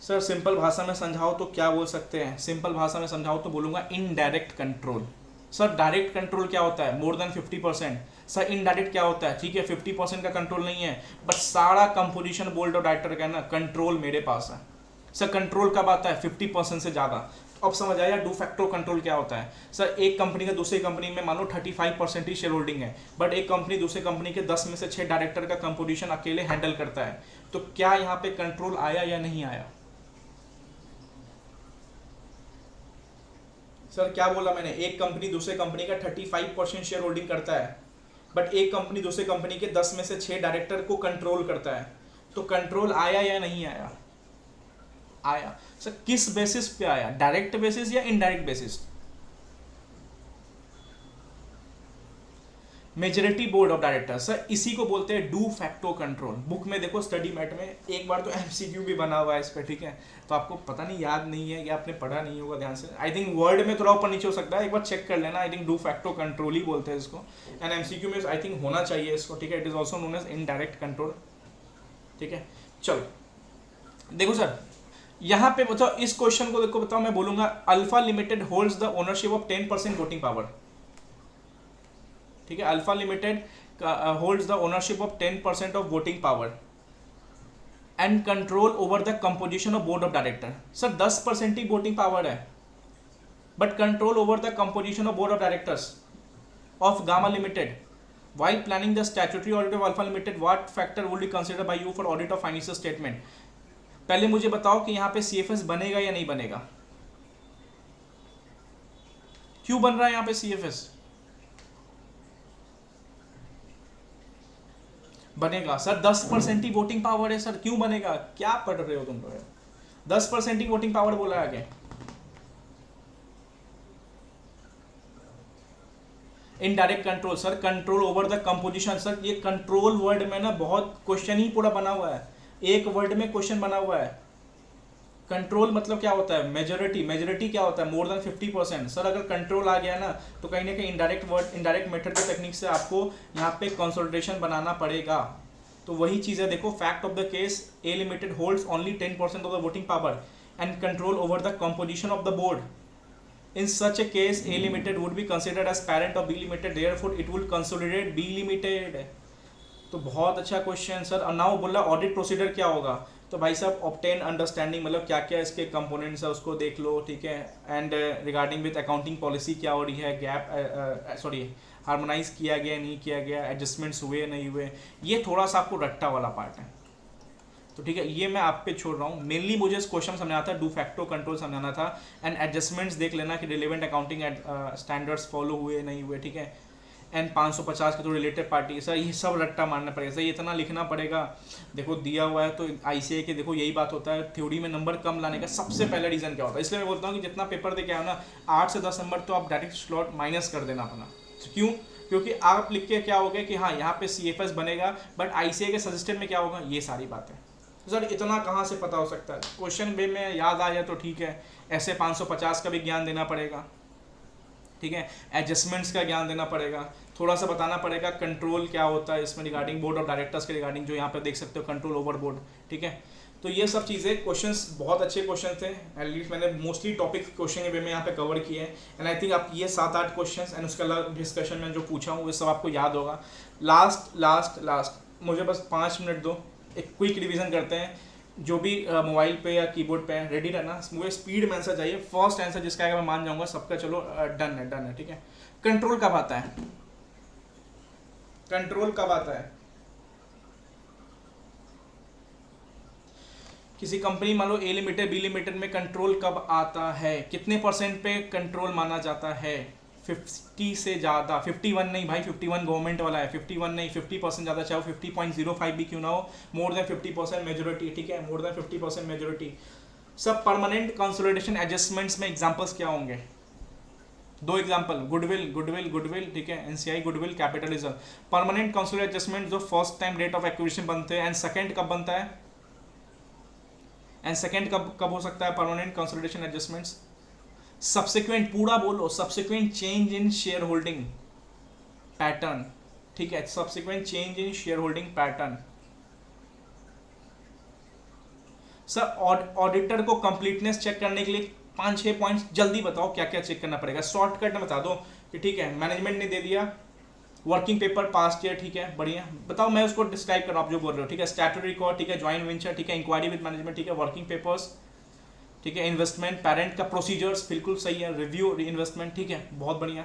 सर सिंपल भाषा में समझाओ तो क्या बोल सकते हैं, सिंपल भाषा में समझाओ तो बोलूँगा indirect control. Sir direct control क्या होता है, मोर देन 50%। सर इनडायरेक्ट क्या होता है, ठीक है 50% का कंट्रोल नहीं है, बट सारा कंपोजिशन बोर्ड ऑफ डायरेक्टर का ना कंट्रोल मेरे पास है। सर कंट्रोल कब आता है, 50% से ज़्यादा। अब समझ आया डू फैक्टो कंट्रोल क्या होता है। सर एक कंपनी का दूसरी कंपनी में मान लो 35% ही शेयर होल्डिंग है, बट एक कंपनी दूसरी कंपनी के 10 में से 6 डायरेक्टर का कंपोजिशन अकेले हैंडल करता है, तो क्या यहाँ पे कंट्रोल आया या नहीं आया? सर क्या बोला मैंने, एक कंपनी दूसरे कंपनी का 35% शेयर होल्डिंग करता है, बट एक कंपनी दूसरे कंपनी के 10 में से 6 डायरेक्टर को कंट्रोल करता है, तो कंट्रोल आया या नहीं आया? आया। सर किस बेसिस पे आया, डायरेक्ट बेसिस या indirect basis? Majority board of director, sir इसी को बोलते हैं डू फैक्टो कंट्रोल। बुक में देखो स्टडी मैट में एक बार तो एमसीक्यू भी बना हुआ है इस पर, ठीक है, तो आपको पता नहीं याद नहीं है या आपने पढ़ा नहीं होगा ध्यान से, आई थिंक वर्ड में थोड़ा ऊपर नीचे हो सकता है, एक बार चेक कर लेना। I think de facto control ही बोलते हैं इसको, एंड एमसीक्यू में आई थिंक होना चाहिए इसको, ठीक है। It is also known as indirect control, ठीक है। चलो देखो सर यहाँ पे बताओ, इस क्वेश्चन को देखो, बताओ मैं बोलूंगा Alpha Limited holds the ownership of 10% voting power, ठीक है। Alpha Limited holds the ownership of 10% of voting power and control over the composition of board of director. Sir 10% ही वोटिंग पावर है, but control over the composition of board of directors of Gamma Limited while planning the statutory audit of Alpha Limited, what factor would be considered by you for audit of financial statement? पहले मुझे बताओ कि यहाँ पे CFS बनेगा या नहीं बनेगा, क्यों बन रहा है यहाँ पे CFS? बनेगा सर, 10% ही वोटिंग पावर है सर, क्यों बनेगा? क्या पढ़ रहे हो तुम लोग, 10% ही वोटिंग पावर बोला है आगे। Indirect control, sir control over the composition, sir ये कंट्रोल वर्ड में ना बहुत क्वेश्चन ही पूरा बना हुआ है, एक वर्ड में क्वेश्चन बना हुआ है। कंट्रोल मतलब क्या होता है? मेजोरिटी, मेजोरिटी क्या होता है? More than 50%। सर अगर कंट्रोल आ गया ना तो कहीं ना कहीं इनडायरेक्ट मेथड के टेक्निक से आपको यहाँ पे कंसोलिडेशन बनाना पड़ेगा। तो वही चीज़ है, देखो fact of the case, A limited holds only 10% of the voting power and control over the composition of the board. In such a case, A Limited would be considered as parent of B Limited, therefore it will consolidate B Limited। तो बहुत अच्छा question sir. और now बोला audit procedure क्या होगा, तो भाई साहब ऑब्टेन अंडरस्टैंडिंग, मतलब क्या क्या इसके कंपोनेंट्स है उसको देख लो, ठीक है। And regarding with accounting policy क्या हो रही है, गैप सॉरी हार्मोनाइज किया गया नहीं किया गया, एडजस्टमेंट्स हुए नहीं हुए, ये थोड़ा सा आपको रट्टा वाला पार्ट है। तो ठीक है, ये मैं आप पे छोड़ रहा हूँ। मेनली मुझे इस क्वेश्चन समझाना था, डू फैक्टो कंट्रोल समझाना था, एंड एडजस्टमेंट्स देख लेना कि रिलेवेंट अकाउंटिंग स्टैंडर्ड्स फॉलो हुए नहीं हुए, ठीक है। एंड 550 के तो रिलेटेड पार्टी, सर ये सब रट्टा मारना पड़ेगा सर, ये इतना लिखना पड़ेगा। देखो दिया हुआ है तो ICAI के देखो यही बात होता है, थ्योरी में नंबर कम लाने का सबसे पहला रीज़न क्या होता है। इसलिए मैं बोलता हूँ कि जितना पेपर दे के आओ ना, 8 से 10 नंबर तो आप डायरेक्ट स्लॉट माइनस कर देना अपना। क्यों? क्योंकि आप लिख के क्या होगा कि हाँ यहाँ पे CFS बनेगा, बट ICAI के सजेस्टेड में क्या होगा, ये सारी बातें। सर इतना कहाँ से पता हो सकता है? क्वेश्चन वे में याद आ जाए तो ठीक है, ऐसे 550 का भी ज्ञान देना पड़ेगा, ठीक है। एडजस्टमेंट्स का ज्ञान देना पड़ेगा, थोड़ा सा बताना पड़ेगा कंट्रोल क्या होता है इसमें रिगार्डिंग बोर्ड ऑफ डायरेक्टर्स के रिगार्डिंग, जो यहाँ पे देख सकते हो कंट्रोल ओवर बोर्ड, ठीक है। तो ये सब चीज़ें, क्वेश्चंस बहुत अच्छे क्वेश्चन थे, एटलीस्ट मैंने मोस्टली टॉपिक क्वेश्चन वे में यहाँ पे कवर किए हैं। एंड आई थिंक आप ये 7-8 क्वेश्चन एंड उसके अलावा डिस्कशन में जो पूछा हूँ वो सब आपको याद होगा। लास्ट मुझे बस 5 मिनट दो, एक क्विक रिवीजन करते हैं। जो भी मोबाइल पे या कीबोर्ड पे है रेडी रहना, मुझे स्पीड में आंसर चाहिए, फर्स्ट आंसर जिसका आएगा मैं मान जाऊंगा सबका, चलो डन है, ठीक है। कंट्रोल कब आता है? कंट्रोल कब आता है? किसी कंपनी मान लो A लिमिटेड B लिमिटेड में कंट्रोल कब आता है? कितने % पे कंट्रोल माना जाता है? 50 से ज़्यादा, 51 नहीं भाई, 51 गवर्नमेंट वाला है, 51 नहीं, 50% ज़्यादा, चाहे 50.05 भी क्यों ना हो, मोर देन 50% मेजोरिटी, ठीक है, मोर देन 50% मेजोरिटी। सब परमानेंट कंसोलिडेशन एडजस्टमेंट्स में एग्जांपल्स क्या होंगे? 2 एग्जांपल, गुडविल, ठीक है, NCI goodwill, capitalism. Permanent consolidation adjustment जो first time date of acquisition बनते हैं, एंड सेकंड कब बनता है? एंड सेकंड कब हो सकता है परमानेंट कंसोलिडेशन एडजस्टमेंट्स? सब्सिक्वेंट, पूरा बोलो, subsequent change in share holding pattern, ठीक है, subsequent change in share holding pattern. Sir auditor को कंप्लीटनेस चेक करने के लिए 5-6 पॉइंट्स जल्दी बताओ, क्या क्या चेक करना पड़ेगा, शॉर्टकट में बता दो कि ठीक है मैनेजमेंट ने दे दिया वर्किंग पेपर पास किया, ठीक है, बढ़िया, बताओ मैं उसको डिस्क्राइब कर रहा हूँ आप जो बोल रहे हो, ठीक है। स्टैट्यूटरी रिकॉर्ड, ठीक है, ज्वाइंट वेंचर, ठीक है, इंक्वायरी विद मैनेजमेंट, ठीक है, वर्किंग पेपर्स, ठीक है। इन्वेस्टमेंट पेरेंट का प्रोसीजर्स बिल्कुल सही है, रिव्यू इन्वेस्टमेंट, ठीक है, बहुत बढ़िया।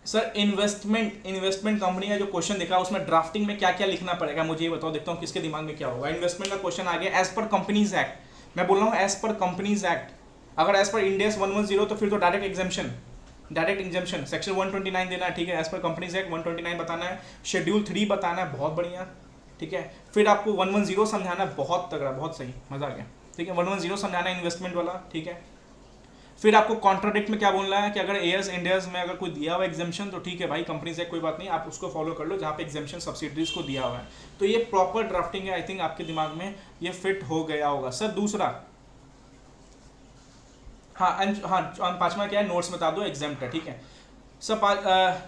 सर इन्वेस्टमेंट कंपनी का जो क्वेश्चन दिखा उसमें ड्राफ्टिंग में क्या क्या लिखना पड़ेगा मुझे ये बताओ, देखता हूँ किसके दिमाग में क्या होगा। इन्वेस्टमेंट का क्वेश्चन आ गया एज पर कंपनीज एक्ट, मैं बोल रहा हूँ एज पर कंपनीज एक्ट। अगर एज पर इंडिया 110 तो फिर तो डायरेक्ट एग्जाम्पशन सेक्शन 129 देना है, ठीक है। एज पर कंपनीज एक्ट 129 बताना है, शेड्यूल 3 बताना है, बहुत बढ़िया, ठीक है। फिर आपको 110 समझाना है, बहुत तगड़ा, बहुत सही, मजा आ गया, ठीक है। 110 समझाना है इन्वेस्टमेंट वाला, ठीक है। फिर आपको कॉन्ट्राडिक्ट में क्या बोलना है कि अगर एयर्स इंडियाज में अगर कोई दिया हुआ एग्जाम्शन तो ठीक है भाई, कंपनी से कोई बात नहीं, आप उसको फॉलो कर लो जहाँ पे एग्जाम्शन सब्सिडीज को दिया हुआ है। तो ये प्रॉपर ड्राफ्टिंग है, आई थिंक आपके दिमाग में ये फिट हो गया होगा। सर दूसरा, हाँ पांचवा क्या है, नोट्स बता दो, एग्जाम्प्ट है, ठीक है। सर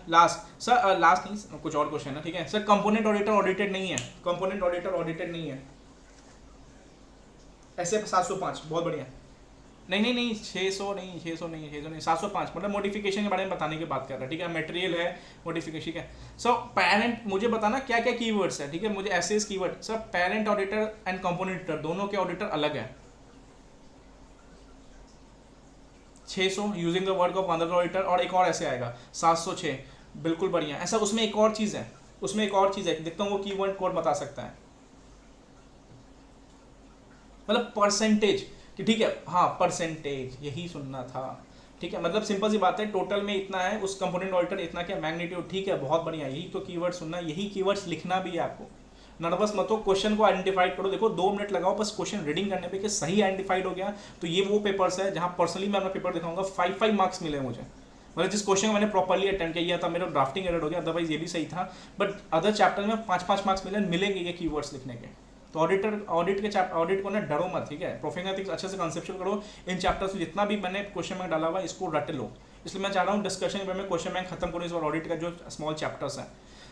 लास्ट नहीं, कुछ और क्वेश्चन है, ठीक है। सर कंपोनेंट ऑडिटर ऑडिटेड नहीं है, कंपोनेंट ऑडिटर ऑडिटेड नहीं है, ऐसे 705, बहुत बढ़िया। नहीं 600 नहीं 705, मतलब मॉडिफिकेशन के बारे में बताने की बात कर रहा है, ठीक है। मटेरियल है, मॉडिफिकेशन है। सो पेरेंट, मुझे बताना क्या क्या कीवर्ड्स है, ठीक है, मुझे ऐसे keyword. Sir parent auditor and component auditor दोनों के ऑडिटर अलग है। 600 using the work of another auditor, और एक और ऐसे आएगा 706, बिल्कुल बढ़िया। ऐसा उसमें एक और चीज़ है, देखता हूँ वो कीवर्ड कोड बता सकता है, मतलब परसेंटेज, कि ठीक है, हाँ परसेंटेज यही सुनना था, ठीक है। मतलब सिंपल सी बात है, टोटल में इतना है, उस कंपोनेंट ऑडिटर इतना क्या, मैग्नीट्यूड, ठीक है, बहुत बढ़िया। यही तो कीवर्ड सुनना, यही कीवर्ड्स लिखना भी है आपको। नर्वस मत हो, क्वेश्चन को आइडेंटिफाई करो। देखो 2 मिनट लगाओ बस क्वेश्चन रीडिंग करने पे कि सही आइडेंटिफाइड हो गया। तो ये वो पेपर्स है जहाँ पर्सनली मैं अपना पेपर दिखाऊंगा, 5 मार्क्स मिले मुझे, मतलब जिस क्वेश्चन को मैंने प्रॉपर्ली अटेम्प्ट किया था, मेरा ड्राफ्टिंग एरर हो गया, अदरवाइज ये भी सही था, बट अदर चैप्टर में 5 मार्क्स मिलेंगे ये कीवर्ड्स लिखने के। तो ऑडिट को ना डरो मत, ठीक है। प्रोफेशनल थिंग्स अच्छे से कंसेप्चुअल करो। इन चैप्टर्स में जितना भी मैंने क्वेश्चन बैंक डाला हुआ इसको रट लो, इसलिए मैं चाह रहा हूँ डिस्कशन में क्वेश्चन बैंक खत्म करूँ इस बार, ऑडिट का जो स्मॉल चैप्टर्स हैं।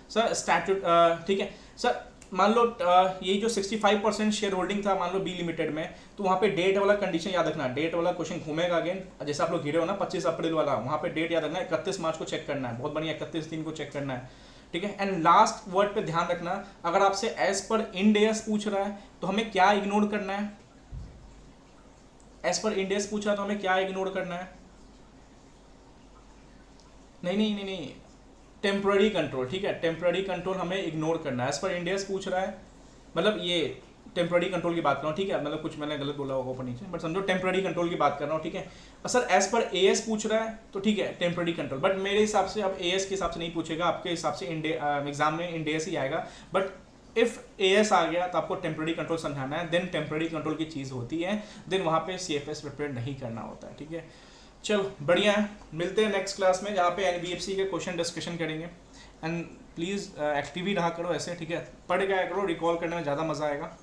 सर स्टैट्यूट, ठीक है। सर मान लो यही जो 65% शेयर होल्डिंग था, मान लो बी लिमिटेड में, तो वहाँ पे डेट वाला कंडीशन याद रखना, डेट वाला क्वेश्चन घूमेगा अगेन, जैसे आप लोग गिरे हो ना 25 अप्रैल वाला, वहाँ पे डेट याद रखना, 31 मार्च को चेक करना है, बहुत बढ़िया, 31/3 को चेक करना है, ठीक है। एंड लास्ट वर्ड पे ध्यान रखना, अगर आपसे एज पर इंड एस पूछ रहा है तो हमें क्या इग्नोर करना है, एज पर इंड एस पूछ रहा है तो हमें क्या इग्नोर करना है, नहीं, टेम्पररी कंट्रोल, ठीक है, टेम्पररी कंट्रोल हमें इग्नोर करना है। एज पर इंड एस पूछ रहा है, मतलब ये टेम्पररी कंट्रोल की बात कर रहा हूँ, ठीक है, मतलब कुछ मैंने गलत बोला होगा ऊपर नीचे, बट समझो टेम्पररी कंट्रोल की बात कर रहा हूँ, ठीक है। सर एज पर एएस पूछ रहा है तो ठीक है टेम्पररी कंट्रोल, बट मेरे हिसाब से अब एएस के हिसाब से नहीं पूछेगा, आपके हिसाब से एग्जाम में इंडेस ही आएगा, बट इफ एएस आ गया तो आपको टेम्पररी कंट्रोल समझाना है, देन टेम्पररी कंट्रोल की चीज़ होती है, देन वहाँ पे सीएफएस प्रिपेयर नहीं करना होता है, ठीक है। चलो बढ़िया है, मिलते हैं नेक्स्ट क्लास में जहाँ पे एनबीएफसी के क्वेश्चन डिस्कशन करेंगे। एंड प्लीज़ एक्टिव ही रहा करो ऐसे, ठीक है, पढ़ गया करो, रिकॉल करने में ज़्यादा मज़ा आएगा।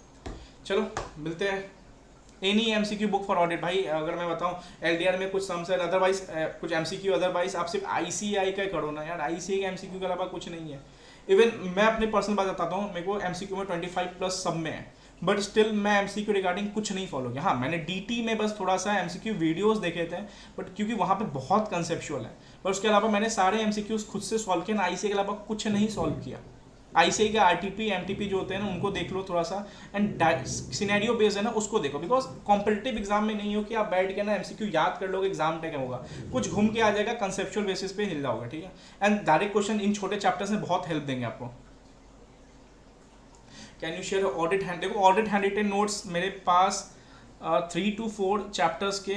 चलो मिलते हैं। Any MCQ book for audit, भाई अगर मैं बताऊं एलडीआर में कुछ सम्स है, अदरवाइज कुछ एमसीक्यू, अदरवाइज आप सिर्फ आईसीआई का करो ना यार, आईसीआई का एमसीक्यू के अलावा कुछ नहीं है। इवन मैं अपनी पर्सनल बात बताता हूँ, मेरे को एमसीक्यू में 25+ सब में है, बट स्टिल मैं एमसीक्यू रिगार्डिंग कुछ नहीं फॉलो किया। हाँ मैंने डीटी में बस थोड़ा सा एमसीक्यू वीडियोस देखे थे, बट क्योंकि वहाँ पे बहुत कंसेप्चुअल है, पर उसके अलावा मैंने सारे एमसीक्यूज खुद से सॉल्व किया ना, आईसीआई के अलावा कुछ नहीं सॉल्व किया। आईसीआई का आरटीपी एमटीपी जो होते हैं ना उनको देख लो थोड़ा सा, एंड सिनेरियो बेस्ड है ना उसको देखो, बिकॉज कॉम्पिटिटिव एग्जाम में नहीं हो कि आप बैठ के ना एमसीक्यू याद कर लोगे एग्जाम पे क्या होगा, कुछ घूम के आ जाएगा, कंसेप्चुअल बेसिस पे हिल जाओगे, ठीक है। एंड डायरेक्ट क्वेश्चन इन छोटे चैप्टर्स में बहुत हेल्प देंगे आपको। Can you share audit hand, देखो ऑडिट हैंड रिटेन नोट्स मेरे पास 3 to 4 चैप्टर्स के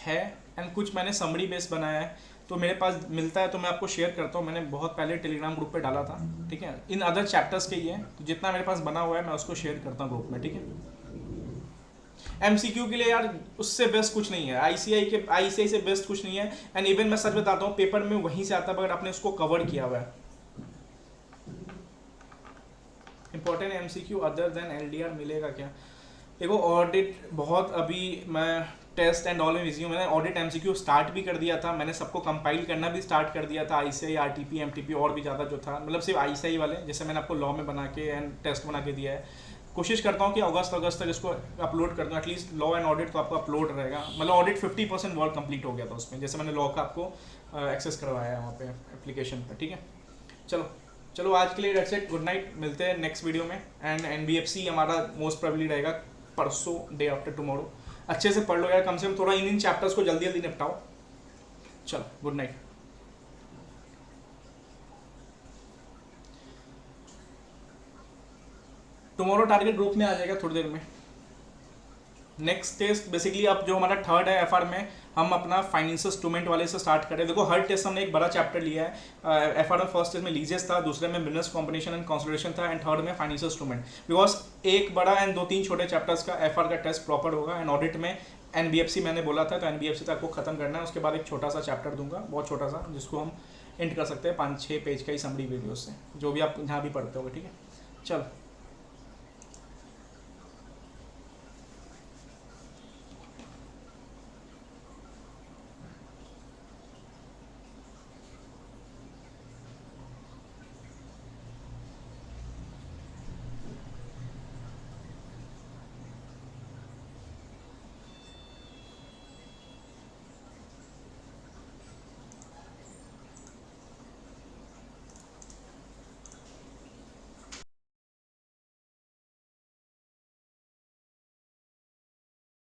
है, एंड कुछ मैंने समरी बेस बनाया है, तो मेरे पास मिलता है तो मैं आपको शेयर करता हूँ, मैंने बहुत पहले टेलीग्राम ग्रुप पे डाला था, ठीक है। इन अदर चैप्टर्स के ही है, तो जितना मेरे पास बना हुआ है मैं उसको शेयर करता हूँ ग्रुप में, ठीक है। एमसीक्यू के लिए यार उससे बेस्ट कुछ नहीं है, आईसीआई से बेस्ट कुछ नहीं है, एंड इवन मैं सच बताता हूँ पेपर में वहीं से आता है अगर आपने उसको कवर किया हुआ है। Important MCQ other than LDR मिलेगा क्या, देखो ऑडिट बहुत, अभी मैं टेस्ट एंड ऑल में बिजी हूँ, मैंने ऑडिट एमसीक्यू स्टार्ट भी कर दिया था, मैंने सबको कंपाइल करना भी स्टार्ट कर दिया था, आईसीआई आरटीपी एमटीपी और भी ज़्यादा जो था, मतलब सिर्फ आईसीआई वाले जैसे मैंने आपको लॉ में बना के एंड टेस्ट बना के दिया है। कोशिश करता हूँ कि अगस्त तक इसको अपलोड कर दूँ, एटलीस्ट लॉ एंड ऑडिट तो आपको अपलोड रहेगा, मतलब ऑडिट 50% वर्क कंप्लीट हो गया था उसमें, जैसे मैंने लॉ का आपको एक्सेस करवाया है वहाँ पे एप्लीकेशन पर, ठीक है। चलो चलो आज के लिए दैट्स इट, गुड नाइट, मिलते हैं नेक्स्ट वीडियो में। एंड एनबीएफसी हमारा मोस्ट प्रोबेबली रहेगा परसों, डे आफ्टर टुमारो। अच्छे से पढ़ लो यार, कम से कम थोड़ा इन चैप्टर्स को जल्दी जल्दी निपटाओ। चलो good night. Tomorrow target group में आ जाएगा थोड़ी देर में। नेक्स्ट टेस्ट बेसिकली अब जो हमारा थर्ड है एफआर में, हम अपना फाइनेंशियल इंस्ट्रूमेंट वाले से स्टार्ट करें। देखो हर टेस्ट हमने एक बड़ा चैप्टर लिया है। एफआर में फर्स्ट टेस्ट में लीजेस था, दूसरे में बिजनेस कॉम्बिनेशन एंड कंसिडरेशन था, एंड थर्ड में फाइनेंशियल इंस्ट्रूमेंट। बिकॉज एक बड़ा एंड 2-3 छोटे चैप्टर्स का एफआर का टेस्ट प्रॉपर होगा। एंड ऑडिट में एनबीएफसी मैंने बोला था, तो एनबीएफसी तक आपको खत्म करना है। उसके बाद एक छोटा सा चैप्टर दूंगा, बहुत छोटा सा, जिसको हम एंड कर सकते हैं 5-6 पेज का ही समरी वीडियो से, जो भी आप जहाँ भी पढ़ते होगे। ठीक है, चलो